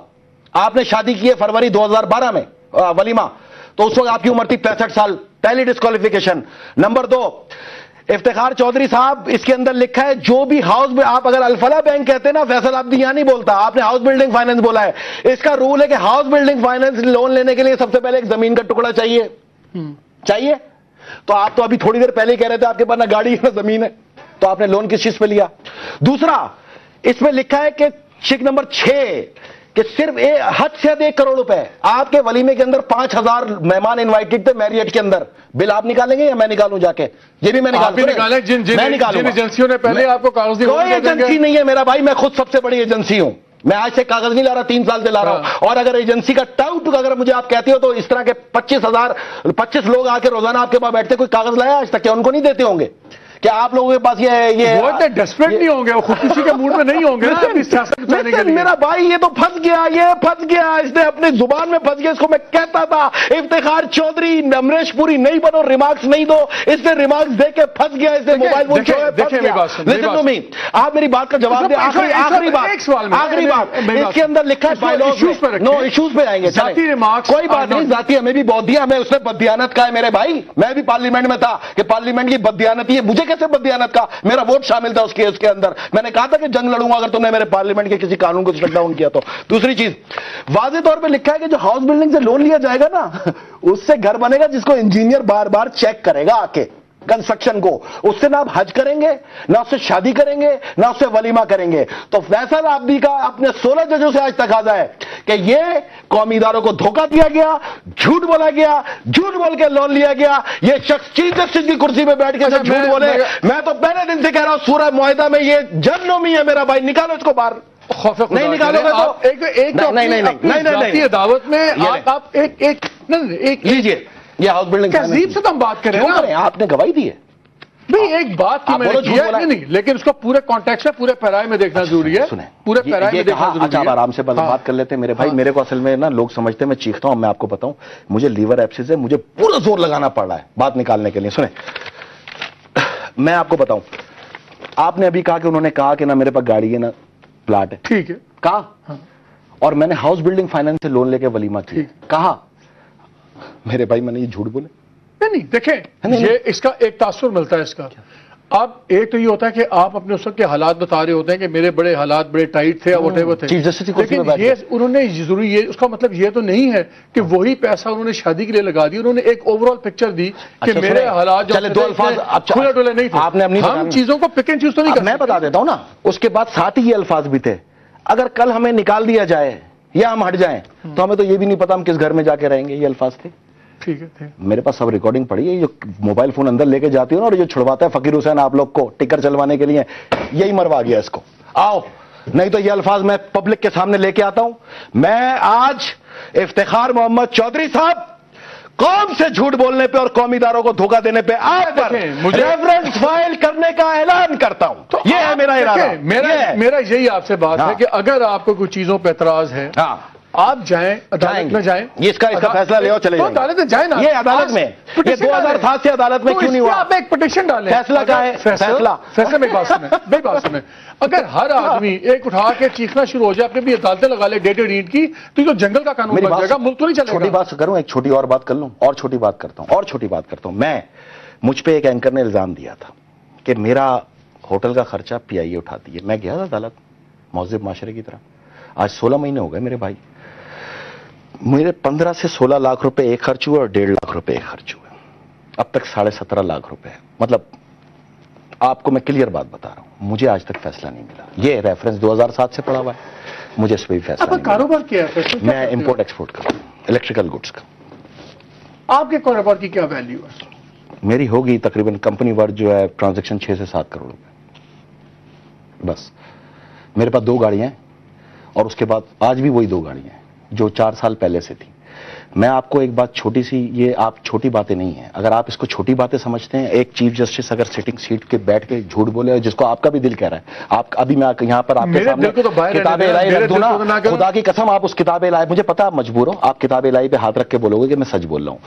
آپ نے شادی کی ہے فروری 2012 میں, ولیمہ, تو اس وقت آپ کی عمر تھی 65 سال, پہلی ڈسکوالیفیکیشن. نمبر 2, افتخار چودھری صاحب, اس کے اندر لکھا ہے جو بھی ہاؤس, آپ اگر الفلاح بینک کہتے ہیں نا, فیصل عابدی یہاں نہیں بولتا, آپ نے ہاؤس بلڈنگ فائنینس بولا ہے. اس کا رول ہے کہ ہاؤس بلڈنگ فائنینس لون لینے کے لیے سب سے پہلے ایک زمین کا ٹکڑا چاہیے. تو آپ تو ابھی تھوڑی دیر پہلے کہہ رہے تھے آپ کے پاس نہ گاڑی ہے نہ زمین ہے, تو آپ نے لون کس چیز پہ لیا؟ دوسرا, اس میں لکھا ہے کہ چیک نمبر 6 کہ صرف حد سے حد 1 کروڑ روپے. آپ کے ولیمے کے اندر 5000 مہمان انوائٹڈ تھے میریٹ کے اندر. بل آپ نکالیں گے یا میں نکالوں جا کے؟ یہ بھی میں نکالوں. جن ایجنسیوں نے پہلے آپ کو کاغذ دیا, کوئی ایجنسی نہیں ہے میرا بھائی, میں خود سب سے بڑی ایجنسی ہوں. میں آج سے کاغذ نہیں لا رہا, 3 سال سے لا رہا ہوں. اور اگر ایجنسی کا ٹاؤٹ اگر مجھے آپ کہتے ہو تو اس طرح کے 25 لوگ آ کے روزانہ آپ کے پاس بیٹھتے, کوئی کاغذ لایا آج تک؟ کیا ان کو نہیں دیتے ہوں گے؟ کیا آپ لوگوں کے پاس یہ ڈیسپریٹ نہیں ہوں گے, خودکشی کے موڈ میں نہیں ہوں گے؟ میرا بھائی یہ تو پھنس گیا, یہ پھنس گیا, اس نے اپنی زبان میں پھنس گیا. اس کو میں کہتا تھا افتخار چودھری, امریش پوری نہیں بنو, ریمارکس نہیں دو. اس نے ریمارکس دے کے پھنس گیا, اس نے موبائل فون چھوڑا پھنس گیا. آپ میری بات کا جواب دیں. آخری بات, اس کے اندر لکھا ہے ایشوز پہ آئیں گے. کوئی بات نہیں, ذاتی ہمیں بھی بہت دیا, ہمیں اس نے بددیانت کا ہے میرے بھائی. میں بھی پارلیمنٹ میں تھا کہ پارلیمنٹ کی بددیانتی ہے. مجھے کیسے بددیانت کا؟ میرا ووٹ شامل تھا اس کے اندر. میں نے کہا تھا کہ جنگ لڑوں گا اگر تم نے میرے پارلیمنٹ کے کسی قانون کو شٹ ڈاؤن کیا تو. دوسری چیز, واضح طور پہ لکھا ہے کہ جو ہاؤس بلڈنگ سے لون لیا جائے گا نا, اس سے گھر بنے گا جس کو انجینئر بار بار چیک کرے گا آ کے کنسٹرکشن کو. اس سے نہ آپ حج کریں گے, نہ اس سے شادی کریں گے, نہ اس سے ولیمہ کریں گے. تو فیصل عابدی کا اپنے 16 ججوں سے آج تقاضا ہے کہ یہ قومی اداروں کو دھوکہ دیا گیا, جھوٹ بولا گیا, جھوٹ بول کے لون لیا گیا. یہ شخص چیف جسٹس کی کرسی پہ بیٹھ کے جھوٹ بولے. میں تو پہلے دن سے کہہ رہا ہوں سورہ معاہدہ میں یہ جہنمی ہے میرا بھائی, نکالو اس کو باہر. نہیں نکالو گے تو نہیں دعوت میں آپ ایک لیجیے. یہ ہاؤس بلڈنگ تہذیب سے تو ہم بات کریں, آپ نے گواہی دی ہے. نہیں, ایک بات کی میں نے کیا نہیں, لیکن اس کو پورے کانٹیکسٹ میں, پورے پیرائے میں دیکھنا ضروری ہے. پورے پیرائے میں دیکھنا ضروری ہے. اچھا, آرام سے بات کر لیتے ہیں میرے بھائی. میرے کو اصل میں نا لوگ سمجھتے ہیں میں چیختا ہوں. میں آپ کو بتاؤں, مجھے لیور ایپسس ہے, مجھے پورا زور لگانا پڑ رہا ہے بات نکالنے کے لیے. سنیں, میں آپ کو بتاؤں, آپ نے ابھی کہا کہ انہوں نے کہا کہ نہ میرے پاس گاڑی ہے نہ پلاٹ ہے. ٹھیک ہے, کہا. اور میں نے ہاؤس بلڈنگ فائنینس سے لون لے کے ولیمہ کیا, کہا. میرے بھائی میں نے یہ جھوٹ بولے نہیں. دیکھیں, یہ اس کا ایک تاثر ملتا ہے اس کا. اب ایک تو یہ ہوتا ہے کہ آپ اپنے اس وقت کے حالات بتا رہے ہوتے ہیں کہ میرے بڑے حالات بڑے ٹائٹ تھے, وٹ ایور تھے, لیکن یہ انہوں نے ضروری, یہ اس کا مطلب یہ تو نہیں ہے کہ وہی پیسہ انہوں نے شادی کے لیے لگا دی. انہوں نے ایک اوور آل پکچر دی کہ میرے حالات جو کھلے ڈولے نہیں تھے. ہم چیزوں کو پک اینڈ چوز تو نہیں کرتے. میں بتا دیتا ہوں نا. اس کے بعد ساتھ ہی یہ الفاظ بھی تھے, اگر کل ہمیں نکال دیا جائے یا ہم ہٹ جائیں تو ہمیں تو یہ بھی نہیں پتا ہم کس گھر میں جا کے رہیں گے. یہ الفاظ تھے. ٹھیک ہے, میرے پاس سب ریکارڈنگ پڑی ہے. جو موبائل فون اندر لے کے جاتی ہوں نا, اور جو چھڑواتا ہے فقیر حسین آپ لوگ کو ٹکر چلوانے کے لیے, یہی مروا گیا اس کو. آؤ, نہیں تو یہ الفاظ میں پبلک کے سامنے لے کے آتا ہوں. میں آج افتخار محمد چودھری صاحب قوم سے جھوٹ بولنے پہ اور قومی اداروں کو دھوکہ دینے پہ آپ پر ریفرنس فائل کرنے کا اعلان کرتا ہوں. تو یہ ہے میرا ارادہ. میرا یہی آپ سے بات ہے کہ اگر آپ کو کچھ چیزوں پہ اعتراض ہے آپ جائیں عدالت میں جائیں, یہ اس کا فیصلہ لے اور چلے جائیں. عدالت میں جائیں نا, یہ عدالت میں یہ 2007 سے عدالت میں کیوں نہیں ہوا؟ آپ ایک پٹیشن ڈالیں. فیصلہ کیا ہے؟ فیصلہ میں بات سنیں. اگر ہر آدمی ایک اٹھا کے چیخنا شروع ہو جائے, اپنے بھی عدالتیں لگا لے ڈیٹ اینڈ کی, تو یہ تو جنگل کا قانون بن جائے گا, ملک تو نہیں چلے گا. چھوٹی بات کروں, ایک چھوٹی اور بات کر لوں, اور چھوٹی بات کرتا ہوں. میں مجھ پہ ایک اینکر نے الزام دیا تھا کہ میرا ہوٹل کا خرچہ پی آئی اے اٹھاتی ہے. میں گیا تھا عدالت مہذب معاشرے کی طرح. آج 16 مہینے ہو گئے میرے بھائی, میرے 15 سے 16 لاکھ روپے ایک خرچ ہوئے اور 1.5 لاکھ روپے ایک خرچ ہوئے. اب تک 17.5 لاکھ روپے ہے. مطلب آپ کو میں کلیئر بات بتا رہا ہوں, مجھے آج تک فیصلہ نہیں ملا. یہ ریفرنس 2007 سے پڑا ہوا ہے, مجھے اس پہ بھی فیصلہ نہیں ملا. کاروبار کیا ہے؟ میں امپورٹ ایکسپورٹ کرتا ہوں الیکٹریکل گڈس کا. آپ کے کاروبار کی کیا ویلیو ہے؟ میری ہوگی تقریباً کمپنی ورڈ جو ہے ٹرانزیکشن 6 سے 7 کروڑ روپے بس. میرے پاس 2 گاڑیاں ہیں, اور اس کے بعد آج بھی وہی 2 گاڑیاں ہیں جو 4 سال پہلے سے تھی. میں آپ کو ایک بات چھوٹی سی, یہ آپ چھوٹی باتیں نہیں ہیں, اگر آپ اس کو چھوٹی باتیں سمجھتے ہیں, ایک چیف جسٹس اگر سٹنگ سیٹ کے بیٹھ کے جھوٹ بولے, جس کو آپ کا بھی دل کہہ رہا ہے, آپ ابھی میں یہاں پر آپ کے سامنے کتاب الہی رکھ دوں نا, خدا کی قسم آپ اس کتاب الہی, مجھے پتا آپ مجبور ہو, آپ کتاب الہی پہ ہاتھ رکھ کے بولو گے کہ میں سچ بول رہا ہوں.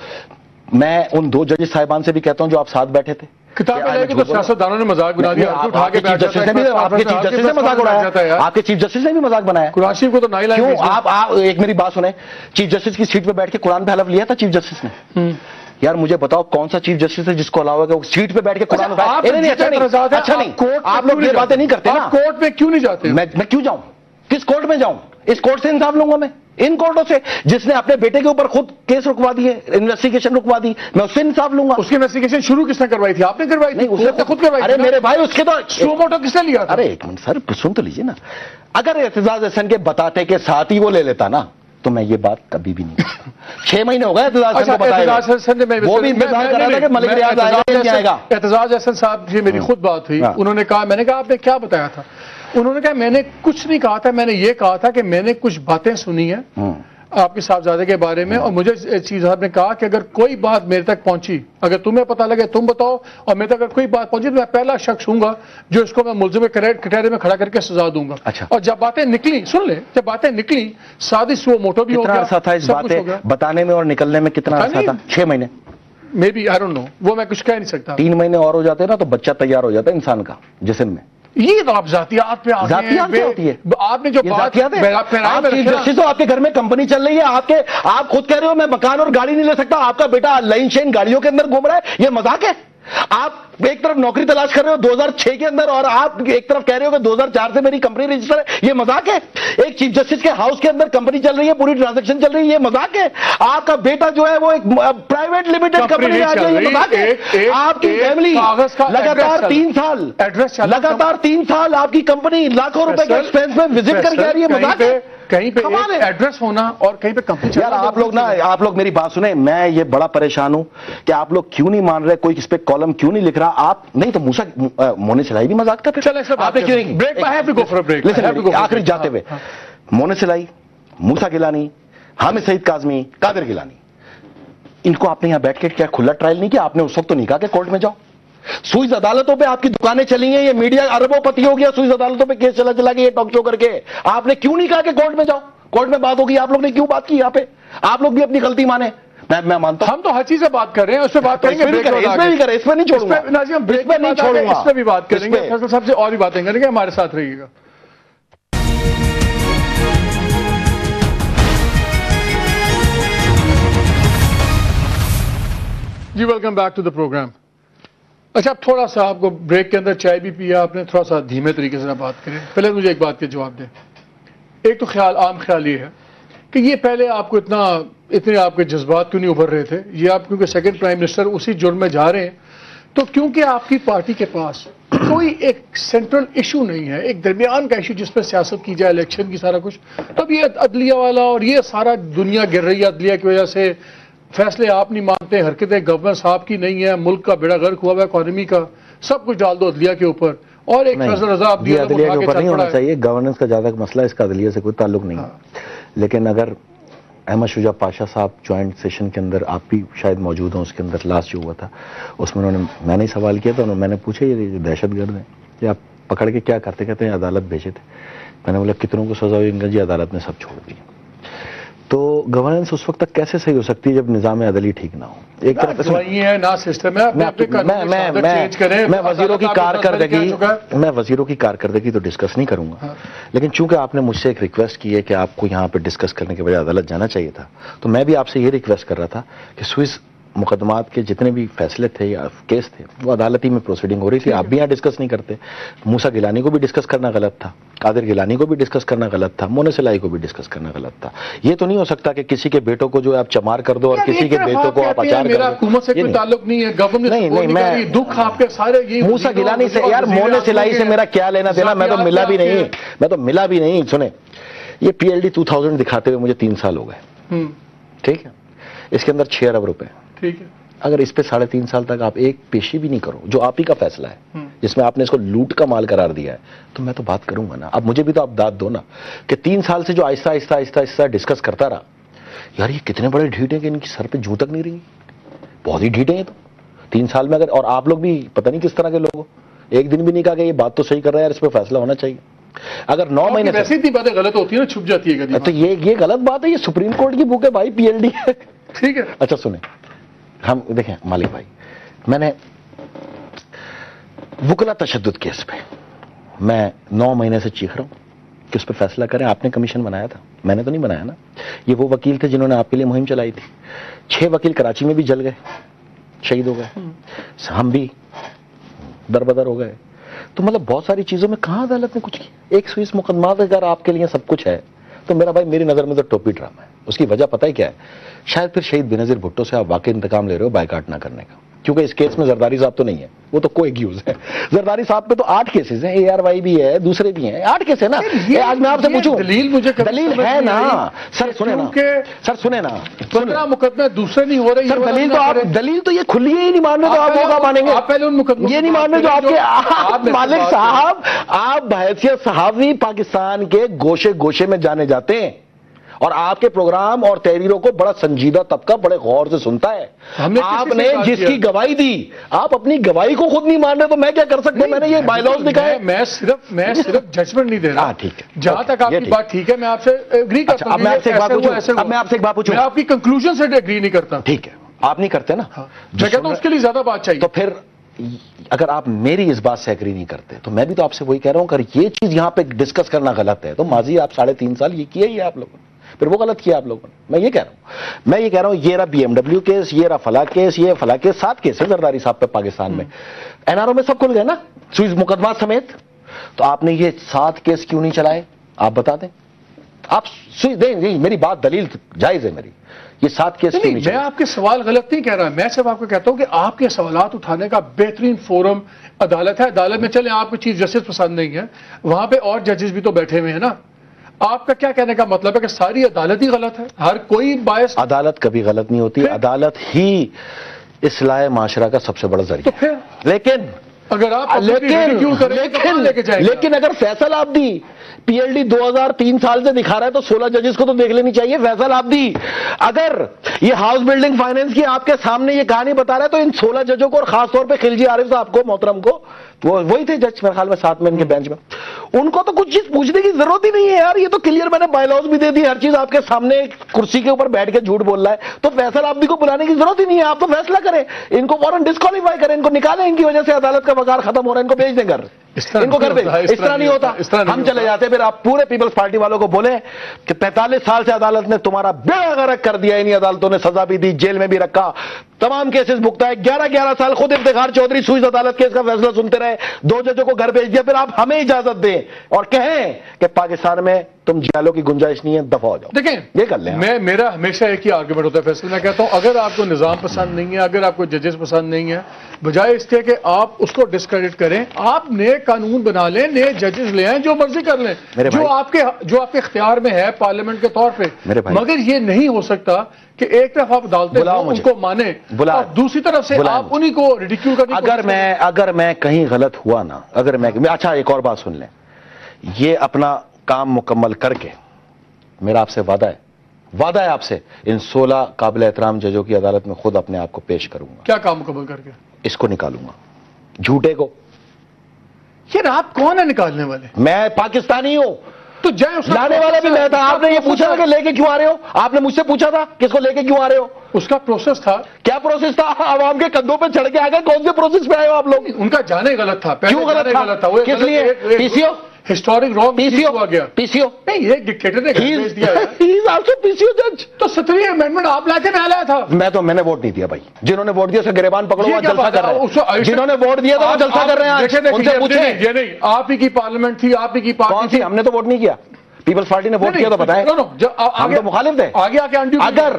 میں ان 2 ججز صاحبان سے بھی کہتا ہوں جو آپ ساتھ بیٹھے تھے, کتاب الہی کو سیاستدانوں نے مذاق بنا دیا. آپ کے چیف جسٹس نے بھی مذاق اڑایا, آپ کے چیف جسٹس نے بھی مذاق بنایا. قرآن شریف کو تو نہ ہی لائیں. کیوں آپ ایک میری بات سنیں, چیف جسٹس کی سیٹ پہ بیٹھ کے قرآن پہ حلف لیا تھا چیف جسٹس نے؟ یار مجھے بتاؤ کون سا چیف جسٹس ہے جس کو علاوہ کہ سیٹ پہ بیٹھ کے قرآن اٹھایا؟ اچھا نہیں, آپ لوگ یہ باتیں نہیں کرتے نا. کورٹ میں کیوں نہیں جاتے؟ میں کیوں جاؤں؟ کس کورٹ میں جاؤں؟ اس کورٹ سے انصاف لوں گا میں؟ ان کورٹوں سے جس نے اپنے بیٹے کے اوپر خود کیس رکوا دی ہے, انویسٹیگیشن رکوا دی, میں اس سے انصاف لوں گا. اس کی انویسٹیگیشن شروع کس نے کروائی تھی؟ آپ نے کروائی تھی؟ نہیں, خود کروائی. ارے میرے بھائی اس کے تو سو موٹو کس نے لیا؟ ارے ایک منٹ سر, سن تو لیجیے نا. اگر اعتزاز احسن کے بتاتے کے ساتھ ہی وہ لے لیتا نا, تو میں یہ بات کبھی بھی نہیں کرتا. 6 مہینے ہو گئے اعتزاز احسن کو بتائے, وہ بھی انتظار کر رہا تھا کہ ملک ریاض آئے گا. اعتزاز احسن صاحب جی میری خود بات ہوئی, انہوں نے کہا, میں نے کہا آپ نے کیا بتایا تھا؟ انہوں نے کہا میں نے کچھ نہیں کہا تھا, میں نے یہ کہا تھا کہ میں نے کچھ باتیں سنی ہیں آپ کے صاحبزادے کے بارے میں, اور مجھے چیف صاحب نے کہا کہ اگر کوئی بات میرے تک پہنچی, اگر تمہیں پتہ لگے تم بتاؤ, اور میرے تک اگر کوئی بات پہنچی تو میں پہلا شخص ہوں گا جو اس کو میں ملزم کٹہرے میں کھڑا کر کے سزا دوں گا. اور جب باتیں نکلی, سن لیں, جب باتیں نکلی سادی سو موٹو بھی ہو گیا. کتنا عرصہ تھا اس باتیں بتانے میں اور نکلنے میں, کتنا عرصہ تھا؟ 6 مہینے may be, I don't know, وہ میں کچھ کہہ نہیں سکتا. 3 مہینے اور ہو جاتے نا تو بچہ تیار ہو جاتا ہے انسان کا جسم میں. یہ تو آپ ذاتیات پہ آتے ہیں. ذاتیات ہوتی ہے, آپ نے جو بات چیف جسٹس ہو, آپ کے گھر میں کمپنی چل رہی ہے, آپ خود کہہ رہے ہو میں مکان اور گاڑی نہیں لے سکتا, آپ کا بیٹا لائن شین گاڑیوں کے اندر گھوم رہا ہے, یہ مذاق ہے؟ آپ ایک طرف نوکری تلاش کر رہے ہو 2006 کے اندر, اور آپ ایک طرف کہہ رہے ہو کہ 2004 سے میری کمپنی رجسٹر ہے, یہ مذاق ہے؟ ایک چیف جسٹس کے ہاؤس کے اندر کمپنی چل رہی ہے, پوری ٹرانزیکشن چل رہی ہے, یہ مذاق ہے؟ آپ کا بیٹا جو ہے وہ ایک پرائیویٹ لمیٹڈ کمپنی میں آ جائے, یہ مذاق ہے؟ آپ کی فیملی لگاتار 3 سال آپ کی کمپنی لاکھوں روپے کے ایکسپینس میں وزٹ کر کے آ رہی ہے, مذاق ہے؟ کہیں پہ ایڈریس ہونا اور کہیں پہ کمپنی. یار آپ لوگ میری بات سنیں, میں یہ بڑا پریشان ہوں کہ آپ لوگ کیوں نہیں مان رہے, کوئی اس پہ کالم کیوں نہیں لکھ رہا. آپ نہیں تو مونے سلائی بھی مذاق تھا. آخری جاتے ہوئے مونے سلائی, موسیٰ گیلانی, حامد سعید کاظمی, قادر گیلانی, ان کو آپ نے یہاں بیٹھ کے کیا کھلا ٹرائل نہیں کیا؟ آپ نے اس وقت تو نہیں کہا کہ کورٹ میں جاؤ. سوئز عدالتوں پہ آپ کی دکانیں چلی ہیں, یہ میڈیا اربوں پتی ہو گیا سوئز عدالتوں پہ کیس چلا کے, یہ ٹاک شو کر کے. آپ نے کیوں نہیں کہا کہ کورٹ میں جاؤ, کورٹ میں بات ہوگی؟ آپ لوگ نے کیوں بات کی یہاں پہ؟ آپ لوگ بھی اپنی غلطی مانیں, میں مانتا ہوں. ہم تو ہر چیز سے بات کر رہے ہیں, اس پہ بات کریں گے, اس پہ نہیں چھوڑوں گا, اس پہ بھی بات کریں گے, فیصل صاحب سے اور بھی باتیں کریں گے, ہمارے ساتھ رہیے گا. جی welcome back to the program. اچھا اب تھوڑا سا آپ کو بریک کے اندر چائے بھی پیا آپ نے, تھوڑا سا دھیمے طریقے سے بات کریں. پہلے مجھے ایک بات کے جواب دیں. ایک تو عام خیال یہ ہے کہ یہ پہلے آپ کو اتنے آپ کے جذبات کیوں نہیں ابھر رہے تھے؟ یہ آپ کیونکہ سیکنڈ پرائم منسٹر اسی جرم میں جا رہے ہیں, تو کیونکہ آپ کی پارٹی کے پاس کوئی ایک سینٹرل ایشو نہیں ہے, ایک درمیان کا ایشو جس پہ سیاست کی جائے, الیکشن کی سارا کچھ. تو اب یہ عدلیہ والا اور یہ سارا دنیا گر رہی ہے عدلیہ کی وجہ سے, فیصلے آپ نہیں مانتے, حرکتیں گورنر صاحب کی نہیں ہے, ملک کا بیڑا غرق ہوا ہوا ہے, اکانومی کا, سب کچھ ڈال دو عدلیہ کے اوپر. اور ایک فیصل رضا آپ عدلیہ کے اوپر نہیں ہونا چاہیے, گورننس کا زیادہ مسئلہ اس کا عدلیہ سے کوئی تعلق نہیں ہے. لیکن اگر احمد شجاع پاشا صاحب جوائنٹ سیشن کے اندر, آپ بھی شاید موجود ہوں اس کے اندر, لاسٹ جو ہوا تھا اس میں میں نے سوال کیا تھا, میں نے پوچھا یہ دہشت گرد ہیں, یہ آپ پکڑ کے کیا کرتے؟ کہتے ہیں عدالت بھیجے تھے. میں نے بولا کتنوں کو سزا ہوئی؟ جی عدالت نے سب چھوڑ دی. تو گورننس اس وقت تک کیسے صحیح ہو سکتی ہے جب نظام عدلی ٹھیک نہ ہو؟ ایک طرف میں وزیروں کی کارکردگی تو ڈسکس نہیں کروں گا، لیکن چونکہ آپ نے مجھ سے ایک ریکویسٹ کی ہے کہ آپ کو یہاں پہ ڈسکس کرنے کے بجائے عدالت جانا چاہیے تھا، تو میں بھی آپ سے یہ ریکویسٹ کر رہا تھا کہ سوئس مقدمات کے جتنے بھی فیصلے تھے یا کیس تھے وہ عدالتی میں پروسیڈنگ ہو رہی تھی، آپ بھی یہاں ڈسکس نہیں کرتے۔ موسیٰ گیلانی کو بھی ڈسکس کرنا غلط تھا، قادر گیلانی کو بھی ڈسکس کرنا غلط تھا، مونے سلائی کو بھی ڈسکس کرنا غلط تھا۔ یہ تو نہیں ہو سکتا کہ کسی کے بیٹوں کو جو آپ چمار کر دو اور کسی کے بیٹوں کو آپ اچار کر دو۔ میرا حکومت سے کوئی تعلق نہیں ہے، گورنمنٹ نہیں، میں دکھ آپ کے سارے موسیٰ گیلانی سے یار مونے سلائی سے میرا کیا لینا دینا، میں تو ملا بھی نہیں۔ سنیں، یہ پی ایل ڈی 2000 دکھاتے ہوئے مجھے 3 سال ہو گئے، ٹھیک ہے، اس کے اندر 6 ارب روپے، ٹھیک ہے، اگر اس پہ 3.5 سال تک آپ ایک پیشی بھی نہیں کرو جو آپ ہی کا فیصلہ ہے، جس میں آپ نے اس کو لوٹ کا مال قرار دیا ہے، تو میں تو بات کروں گا نا۔ اب مجھے بھی تو آپ داد دو نا کہ 3 سال سے جو آہستہ آہستہ ڈسکس کرتا رہا، یار یہ کتنے بڑے ڈھیٹ ہیں کہ ان کی سر پہ جوں تک نہیں رہی، بہت ہی ڈھیٹ ہیں یہ تو 3 سال میں۔ اگر اور آپ لوگ بھی پتہ نہیں کس طرح کے لوگ ہو، ایک دن بھی نہیں کہا کہ یہ بات تو صحیح کر رہا ہے یار، اس پہ فیصلہ ہونا چاہیے۔ اگر 9 مہینے سے اتنی باتیں غلط ہوتی ہیں نا، چھپ جاتی ہے، تو یہ غلط بات ہے، یہ سپریم کورٹ کی بک ہے بھائی، پی ایل ڈی ہے، ٹھیک ہے۔ اچھا سنیں، ہم دیکھیں مالک بھائی، میں نے وکلا تشدد کیس پہ میں 9 مہینے سے چیخ رہا ہوں کہ اس پہ فیصلہ کریں۔ آپ نے کمیشن بنایا تھا، میں نے تو نہیں بنایا نا، یہ وہ وکیل تھے جنہوں نے آپ کے لیے مہم چلائی تھی۔ 6 وکیل کراچی میں بھی جل گئے، شہید ہو گئے، ہم بھی دربدر ہو گئے۔ تو مطلب بہت ساری چیزوں میں کہاں عدالت نے کچھ کیا؟ ایک سوئس مقدمات اگر آپ کے لیے سب کچھ ہے تو میرا بھائی میری نظر میں تو ٹوپی ڈرامہ ہے۔ اس کی وجہ پتہ ہے کیا ہے؟ شاید پھر شہید بینظیر بھٹو سے آپ واقعی انتقام لے رہے ہو بائیکاٹ نہ کرنے کا، کیونکہ اس کیس میں زرداری صاحب تو نہیں ہے، وہ تو کوئی ایکیوز ہے۔ زرداری صاحب پہ تو 8 کیسز ہیں، اے آر وائی بھی ہے، دوسرے بھی ہیں، 8 کیس ہے نا۔ آج میں آپ سے پوچھوں، دلیل ہے نا سر، سنیں نا 15 مقدمے دوسرے نہیں ہو رہے، دلیل تو یہ کھلی ہی نہیں مان رہے، تو آپ ہوگا مانیں گے؟ یہ نہیں مان رہے جو آپ کے مالک صاحب، آپ بحیثیت صحافی پاکستان کے گوشے گوشے میں جانے جاتے ہیں، اور آپ کے پروگرام اور تحریروں کو بڑا سنجیدہ طبقہ بڑے غور سے سنتا ہے۔ آپ نے جس کی گواہی دی، آپ اپنی گواہی کو خود نہیں مان رہے، تو میں کیا کر سکتا ہوں؟ میں نے یہ بائی لاز دکھائے، میں صرف ججمنٹ نہیں دے رہا۔ ٹھیک ہے، جہاں تک آپ کی بات ٹھیک ہے، میں آپ سے ایگری کرتا ہوں۔ اب میں آپ سے ایک بات پوچھوں، میں آپ کی کنکلوژن سے ایگری نہیں کرتا۔ ٹھیک ہے، آپ نہیں کرتے نا، میں کہتا ہوں اس کے لیے زیادہ بات چاہیے۔ تو پھر اگر آپ میری اس بات سے ایگری نہیں کرتے تو میں بھی تو آپ سے وہی کہہ رہا ہوں، اگر یہ چیز یہاں پہ ڈسکس کرنا غلط ہے تو ماضی آپ 3.5 سال یہ کیا ہی ہے آپ لوگوں نے، پھر وہ غلط کیا آپ لوگوں نے۔ میں یہ کہہ رہا ہوں یہ رہا بی ایم ڈبلیو کیس، یہ رہا فلاں کیس، یہ فلاں کیس، 7 کیس ہے زرداری صاحب پہ پاکستان میں، این آر او میں سب کھل گئے نا، سوئس مقدمات سمیت۔ تو آپ نے یہ 7 کیس کیوں نہیں چلائے؟ آپ بتا دیں، آپ دیں، میری بات دلیل جائز ہے میری، یہ 7 کیس کیوں نہیں چلائے؟ میں آپ کے سوال غلط نہیں کہہ رہا، میں صرف آپ کو کہتا ہوں کہ آپ کے سوالات اٹھانے کا بہترین فورم عدالت ہے۔ عدالت میں چلیں، آپ کو چیف جسٹس پسند نہیں ہے، وہاں پہ اور ججز بھی تو بیٹھے ہوئے ہیں نا۔ آپ کا کیا کہنے کا مطلب ہے کہ ساری عدالت ہی غلط ہے؟ ہر کوئی باعث؟ عدالت کبھی غلط نہیں ہوتی، عدالت ہی اصلاح معاشرہ کا سب سے بڑا ذریعہ ہے۔ لیکن اگر آپ لیکن اگر فیصل آبدی پی ایل ڈی 2003 سال سے دکھا رہا ہے تو 16 ججز کو تو دیکھ لینی چاہیے۔ فیصل آبدی اگر یہ ہاؤس بلڈنگ فائنینس کی آپ کے سامنے یہ کہانی بتا رہا ہے تو ان 16 ججوں کو، اور خاص طور پہ خلجی عارف صاحب کو، محترم کو، وہی تھے جج میرے خیال میں 7 میں ان کے بینچ میں، ان کو تو کچھ چیز پوچھنے کی ضرورت ہی نہیں ہے یار، یہ تو کلیئر میں نے بائی لاز بھی دے دی، ہر چیز آپ کے سامنے کرسی کے اوپر بیٹھ کے جھوٹ بول رہا ہے، تو فیصل آبدی کو بلانے کی ضرورت ہی نہیں ہے۔ آپ تو فیصلہ کریں، ان کو فوراً ڈسکوالیفائی کریں، ان کو نکالیں، ان کی وجہ سے عدالت کا وقار ختم ہو رہا ہے، ان کو بھیج دیں گھر، ان کو گھر بھیج۔ اس طرح نہیں ہوتا، ہم چلے جاتے، پھر آپ پورے پیپلز پارٹی والوں کو بولیں کہ 45 سال سے عدالت نے تمہارا بیڑا غرق کر دیا، انہی عدالتوں نے سزا بھی دی، جیل میں بھی رکھا، تمام کیسز بھگتا ہے، 11 سال خود افتخار چودھری سوئس عدالت کیس کا فیصلہ سنتے رہے، 2 ججوں کو گھر بھیج دیا، پھر آپ ہمیں اجازت دیں اور کہیں کہ پاکستان میں تم جیلوں کی گنجائش نہیں ہے، دفع ہو جاؤ۔ دیکھیں، یہ کر لیں۔ میرا ہمیشہ ایک ہی آرگومنٹ ہوتا ہے فیصل، میں کہتا ہوں اگر آپ کو نظام پسند نہیں ہے، اگر آپ کو ججز پسند نہیں ہے، بجائے اس کے کہ آپ اس کو ڈسکریڈٹ کریں، آپ نئے قانون بنا لیں، نئے ججز لے آئیں، جو مرضی کر لیں، جو آپ کے اختیار میں ہے پارلیمنٹ کے طور پہ، مگر یہ نہیں ہو سکتا کہ ایک طرف آپ عدالتیں ان کو مانیں اور دوسری طرف سے آپ انہی کو ریڈیکیول کریں۔ اگر میں کہیں غلط ہوا نا، اگر میں اچھا ایک اور بات سن لیں، یہ اپنا کام مکمل کر کے میرا آپ سے وعدہ ہے آپ سے، ان 16 قابل احترام ججوں کی عدالت میں خود اپنے آپ کو پیش کروں گا۔ کیا کام مکمل کر کے؟ اس کو نکالوں گا، جھوٹے کو۔ یار آپ کون ہیں نکالنے والے؟ میں پاکستانی ہوں، تو جائے اس کا لانے والا بھی میں تھا. آپ نے یہ پوچھا تھا کہ لے کے کیوں آ رہے ہو؟ آپ نے مجھ سے پوچھا تھا کس کو لے کے کیوں آ رہے ہو؟ اس کا پروسیس تھا. کیا پروسیس تھا؟ عوام کے کندھوں پہ چڑھ کے آ گئے. کون سے پروسیس پہ آئے ہو آپ لوگ؟ ان کا جانے غلط تھا. کیوں غلط تھا؟ کس لیے؟ پی سی او ہسٹورک رانگ پی سی او ہوا گیا. پی سی او نہیں ایک ڈکٹیٹر نے بھیج دیا ہے. ہی از آلسو پی سی او جج. تو 17 امینڈمنٹ آپ لا کے میں لایا تھا. میں نے ووٹ نہیں دیا بھائی. جنہوں نے ووٹ دیا اسے گریبان پکڑو وہ جلسہ کر رہے ہیں. جنہوں نے ووٹ دیا تھا وہ جلسہ کر رہے ہیں. ان سے پوچھیں. یہ نہیں آپ ہی کی پارلیمنٹ تھی, آپ ہی کی پارٹی. کون سی؟ ہم نے تو ووٹ نہیں کیا. پیپلز پارٹی نے ووٹ کیا تو بتائیں. ہم تو مخالف تھے. آگے آ کے انڈیو. اگر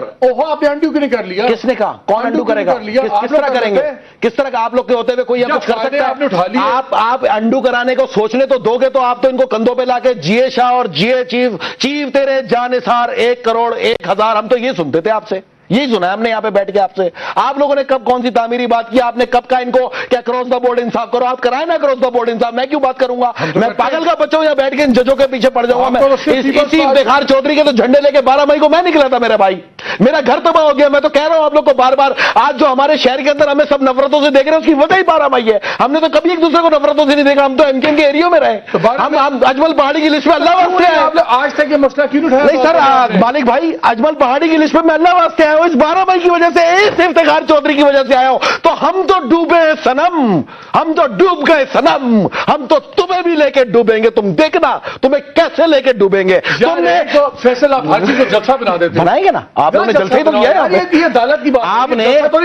آپ نے انڈیو کیوں نہیں کر لیا؟ کس نے کہا؟ کون انڈو کرے گا؟ کس طرح کریں گے؟ کس طرح کا آپ لوگ کے ہوتے ہوئے کوئی کچھ کر سکتا ہے؟ آپ انڈو کرانے کو سوچنے تو دو گے تو آپ تو ان کو کندھوں پہ لا کے جی اے شاہ اور جی اے چیف تیرے جان نثار 1 کروڑ 1,000 ہم تو یہ سنتے تھے آپ سے. یہی سنا ہے ہم نے یہاں پہ بیٹھ کے آپ سے. آپ لوگوں نے کب کون سی تعمیری بات کی؟ آپ نے کب کہا ان کو کیا کراس دا بورڈ انصاف کرو؟ آپ کرائیں نا کراس دا بورڈ انصاف. میں کیوں بات کروں گا؟ میں پاگل کا بچہ ہوں یا بیٹھ کے ان ججوں کے پیچھے پڑ جاؤں گا؟ میں اسی افتخار چودھری کے تو جھنڈے لے کے 12 مئی کو میں نکلا تھا میرے بھائی. میرا گھر تباہ ہو گیا. میں تو کہہ رہا ہوں آپ لوگ کو بار بار. آج جو ہمارے شہر کے اندر ہمیں سب نفرتوں سے دیکھ رہے ہیں اس کی وجہ ہی 12 مئی ہے. ہم نے تو کبھی ایک دوسرے کو نفرتوں سے نہیں دیکھا. ہم تو ایم کے ایریوں میں رہے. ہم اجمل پہاڑی کی لسٹ میں اللہ واسطے آئے. آج تک یہ مسئلہ کیوں اٹھایا؟ نہیں سر مالک بھائی, اجمل پہاڑی کی لسٹ میں اللہ واسطے آیا ہوں. اس 12 مئی کی وجہ سے, اس افتخار چودھری کی وجہ سے آیا ہوں. تو ہم تو ڈوبے صنم, ہم تو ڈوب گئے صنم. ہم تو تمہیں بھی لے کے ڈوبیں گے. تم دیکھنا تمہیں کیسے لے کے ڈوبیں گے. تم نے فیصل آپ ہر چیز کو جلسہ بنا دیتے بنائیں گے نا. آپ لوگوں نے جلسہ ہی تو کیا ہے. یہ عدالت کی بات.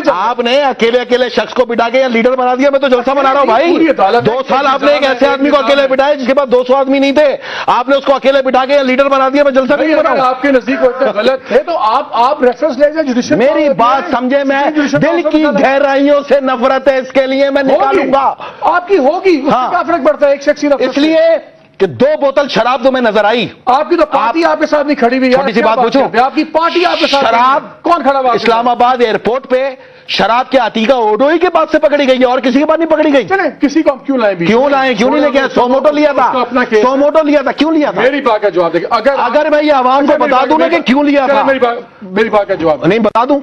آپ نے اکیلے شخص کو بٹا کے یا لیڈر بنا دیا. میں تو جلسہ بنا رہا ہوں بھائی. 2 سال آپ نے ایک ایسے آدمی کو اکیلے بٹایا جس کے پاس 200 آدمی نہیں تھے. آپ نے اس کو اکیلے بٹا کے یا لیڈر بنا دیا. میں جلسہ نہیں بنا. آپ کے نزدیک غلط تھے تو آپ ریفرنس لے جائیں جوڈیشل. میری بات سمجھے. میں دل کی گہرائیوں سے نفرت ہے, اس کے لیے میں نکالوں گا. آپ کی ہوگی, کیا فرق پڑتا ہے ایک شخص. اس لیے کہ 2 بوتل شراب تمہیں نظر آئی. آپ کی تو پارٹی آپ کے ساتھ نہیں کھڑی ہوئی. چھوٹی سی بات پوچھوں, آپ کی پارٹی آپ کے ساتھ. شراب کون کھڑا ہوا؟ اسلام آباد ایئرپورٹ پہ شراب کے عتیقہ اوڈوئی کے پاس سے پکڑی گئی ہے اور کسی کے پاس نہیں پکڑی گئی. چلیں کسی کو ہم کیوں لائیں؟ کیوں لائیں؟ کیوں نہیں لے کے 100 موٹو لیا تھا. 100 موٹو لیا تھا. کیوں لیا تھا؟ میری بات کا جواب دیں. اگر میں یہ عوام کو بتا دوں نا کہ کیوں لیا تھا. میری بات کا جواب نہیں بتا دوں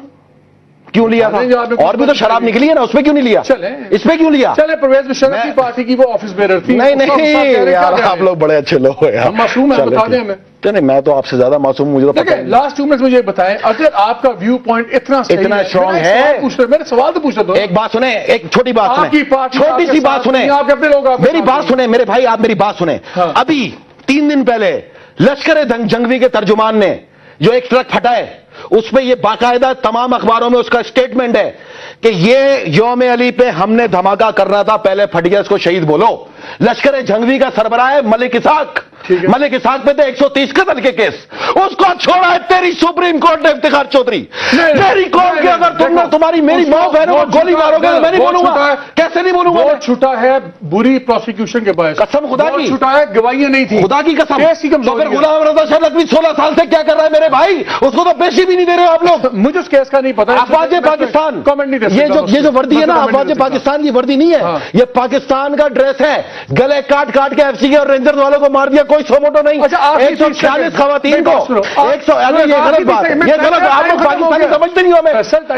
کیوں لیا تھا. اور بھی تو شراب نکلی ہے نا, اس پہ کیوں نہیں لیا؟ اس پہ کیوں لیا؟ چلے پرویز مشرف کی پارٹی کی وہ آفس بیرر تھی. نہیں یار آپ لوگ بڑے اچھے لوگ ہیں. ہم معصوم ہیں, بتا دیں ہمیں. نہیں میں تو آپ سے زیادہ معصوم. مجھے تو پتہ ہے. لاسٹ 2 منٹ مجھے یہ بتائیں, اگر آپ کا ویو پوائنٹ اتنا اسٹرانگ ہے. میرے سوال تو پوچھ دو. ایک بات سنیں, ایک چھوٹی بات سنیں, چھوٹی سی بات سنیں. میری بات سنیں میرے بھائی, آپ میری بات سنیں. ابھی 3 دن پہلے لشکر جنگوی کے ترجمان نے جو ایک ٹرک پھٹا ہے, اس پہ یہ باقاعدہ تمام اخباروں میں اس کا اسٹیٹمنٹ ہے کہ یہ یوم علی پہ ہم نے دھماکہ کرنا تھا, پہلے پھٹ گیا, اس کو شہید بولو. لشکر جنگوی کا سربراہ ہے ملک اسحاق. ملک اسحاق پہ تھے 130 قتل کے کیس, اس کو چھوڑا ہے تیری سپریم کورٹ نے افتخار چودھری. میری کورٹ کے اگر تم نے تمہاری میری ماں بہنوں کو گولی مارو گے تو میں نہیں بولوں گا. کیسے نہیں بولوں گا؟ وہ چھوٹا ہے بری پروسیکیوشن کے باعث. قسم خدا کی چھوٹا ہے, گواہیاں نہیں تھی. خدا کی قسم. تو پھر غلام رضا شاہ نقوی 16 سال سے کیا کر رہا ہے میرے بھائی؟ اس کو تو پیشی بھی نہیں دے رہے ہو آپ لوگ. مجھے اس کیس کا نہیں پتا. افواج پاکستان یہ جو وردی ہے نا, افواج پاکستان کی وردی نہیں ہے, یہ پاکستان کا ڈریس ہے. گلے کاٹ کاٹ کے ایف سی کے اور رینجرز والوں کو مار دیا, کوئی 100 موٹو نہیں. 146 خواتین کو 100. یہ غلط بات ہے, یہ غلط. آپ لوگ پاکستانی سمجھتے نہیں ہو ہمیں.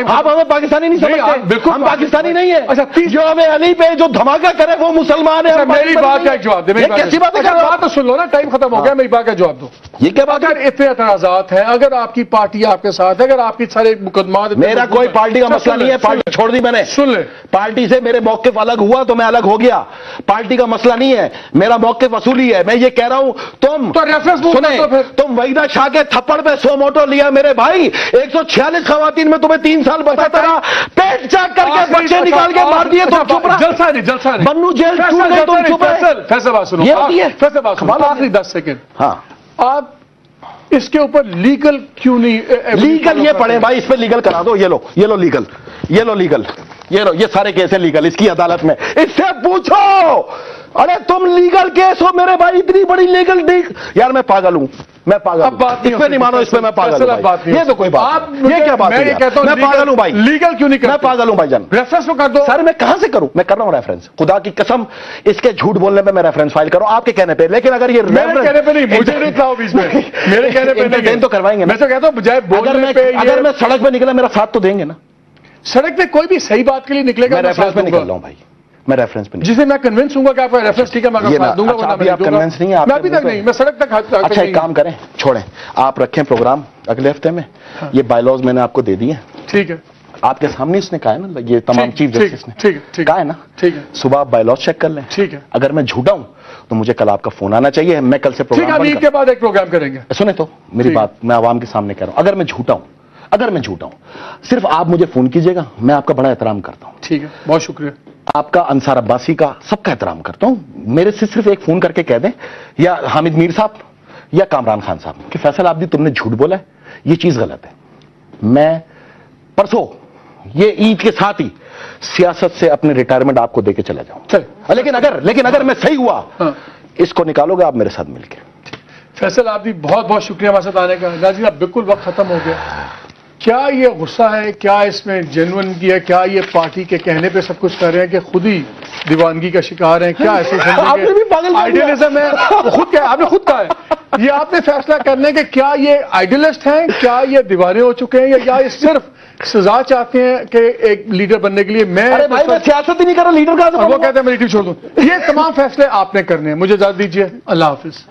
آپ ہمیں پاکستانی نہیں سمجھتے. ہم پاکستانی نہیں ہیں. جو ہمیں علی پہ جو دھماکہ کرے وہ مسلمان ہے. میری بات کا جواب دے. کیسی بات ہے؟ بات تو سن لو نا, ٹائم ختم ہو گیا. میری بات کا جواب دو. یہ کیا بات ہے؟ اگر اتنے اعتراضات ہیں, اگر آپ کی پارٹی آپ کے ساتھ ہے, اگر آپ کی سارے مقدمات. میرا کوئی پارٹی کا مسئلہ نہیں ہے, پارٹی چھوڑ دی میں نے. سن لے, پارٹی سے میرے موقف الگ ہوا تو میں الگ ہو گیا. پارٹی کا مسئلہ نہیں ہے, میرا موقف اصولی ہے. میں یہ کہہ رہا ہوں تم سنیں, تم وحیدہ شاہ کے تھپڑ پہ 100 موٹو لیا میرے بھائی. 146 خواتین میں تمہیں 3 سال بتاتا رہا, پیٹ چاک کر کے بچے نکال کے مار دیے, تم چپ رہا. جلسہ نہیں, جلسہ نہیں. بنو جیل ٹوٹ گئی, تم چپ رہے. فیصل بات سنو, یہ ہوتی ہے فیصل بات سنو, آخری 10 سیکنڈ. ہاں, آپ اس کے اوپر لیگل کیوں نہیں؟ لیگل یہ پڑھیں بھائی, اس پہ لیگل کرا دو. یہ لو لیگل, یہ سارے کیس ہیں لیگل اس کی عدالت میں. اس سے پوچھو, ارے تم لیگل کیس ہو میرے بھائی, اتنی بڑی لیگل ڈیل. یار میں پاگل ہوں, میں پاگل ہوں. اس پہ نہیں مانو, اس پہ میں پاگل ہوں. یہ تو کوئی بات, یہ کیا بات ہے؟ میں پاگل ہوں بھائی. لیگل کیوں نہیں کرتے؟ میں پاگل ہوں بھائی جان. ریفرنس کر دو. سر میں کہاں سے کروں؟ میں کر رہا ہوں ریفرنس, خدا کی قسم. اس کے جھوٹ بولنے پہ میں ریفرنس فائل کروں آپ کے کہنے پہ, لیکن اگر یہ میرے کہنے پہ نہیں, مجھے نہیں کہو بیچ میں. میرے کہنے پہ نہیں تو کروائیں گے. میں تو کہتا ہوں بجائے بولنے پہ, اگر میں سڑک پہ نکلا میرا ساتھ تو دیں گے نا. سڑک پہ کوئی بھی صحیح بات کے لیے نکلے گا. میں ریفرنس پہ نکل رہا ہوں بھائی. میں ریفرنس پہ نہیں. جسے میں کنونس ہوں گا کہ آپ کا ریفرنس ٹھیک ہے میں ساتھ دوں گا. آپ کنونس نہیں ہے, میں ابھی تک نہیں, میں سڑک تک. اچھا ایک کام کریں, چھوڑیں, آپ رکھیں پروگرام اگلے ہفتے میں. یہ بائی لاز میں نے آپ کو دے دیے. ٹھیک ہے, آپ کے سامنے اس نے کہا ہے نا, یہ تمام چیف جسٹس نے کہا ہے نا. ٹھیک ہے, صبح آپ بائی لاز چیک کر لیں. ٹھیک ہے, اگر میں جھوٹا ہوں تو مجھے کل آپ کا فون آنا چاہیے, میں کل سے ٹھیک ہے, عید کے بعد ایک پروگرام کریں گے. سنیں تو میری بات, میں عوام کے سامنے کہہ رہا ہوں, اگر میں جھوٹا ہوں صرف آپ مجھے فون کیجیے گا, میں آپ کا بڑا احترام کرتا ہوں. ٹھیک ہے, بہت شکریہ. آپ کا, انصار عباسی کا, سب کا احترام کرتا ہوں. میرے سے صرف ایک فون کر کے کہہ دیں, یا حامد میر صاحب یا کامران خان صاحب, کہ فیصل عابدی تم نے جھوٹ بولا ہے, یہ چیز غلط ہے. میں پرسوں یہ عید کے ساتھ ہی سیاست سے اپنے ریٹائرمنٹ آپ کو دے کے چلا جاؤں. لیکن اگر میں صحیح ہوا, اس کو نکالو گے آپ میرے ساتھ مل کے. فیصل عابدی بہت بہت شکریہ ہمارے ساتھ آنے کا. ناظرین اب بالکل وقت ختم ہو گیا. کیا یہ غصہ ہے, کیا اس میں جینوئن کی ہے, کیا یہ پارٹی کے کہنے پہ سب کچھ کر رہے ہیں کہ خود ہی دیوانگی کا شکار ہیں, کیا ایسے آئیڈیلزم ہے؟ خود کیا آپ نے خود کہا ہے, یہ آپ نے فیصلہ کرنے کہ کیا یہ آئیڈیلسٹ ہیں, کیا یہ دیوانے ہو چکے ہیں, یا یہ صرف سزا چاہتے ہیں کہ ایک لیڈر بننے کے لیے. میں سیاست ہی نہیں کر رہا, لیڈر کا وہ کہتے ہیں میں لیڈر چھوڑ دوں. یہ تمام فیصلے آپ نے کرنے ہیں. مجھے اجازت دیجیے, اللہ حافظ.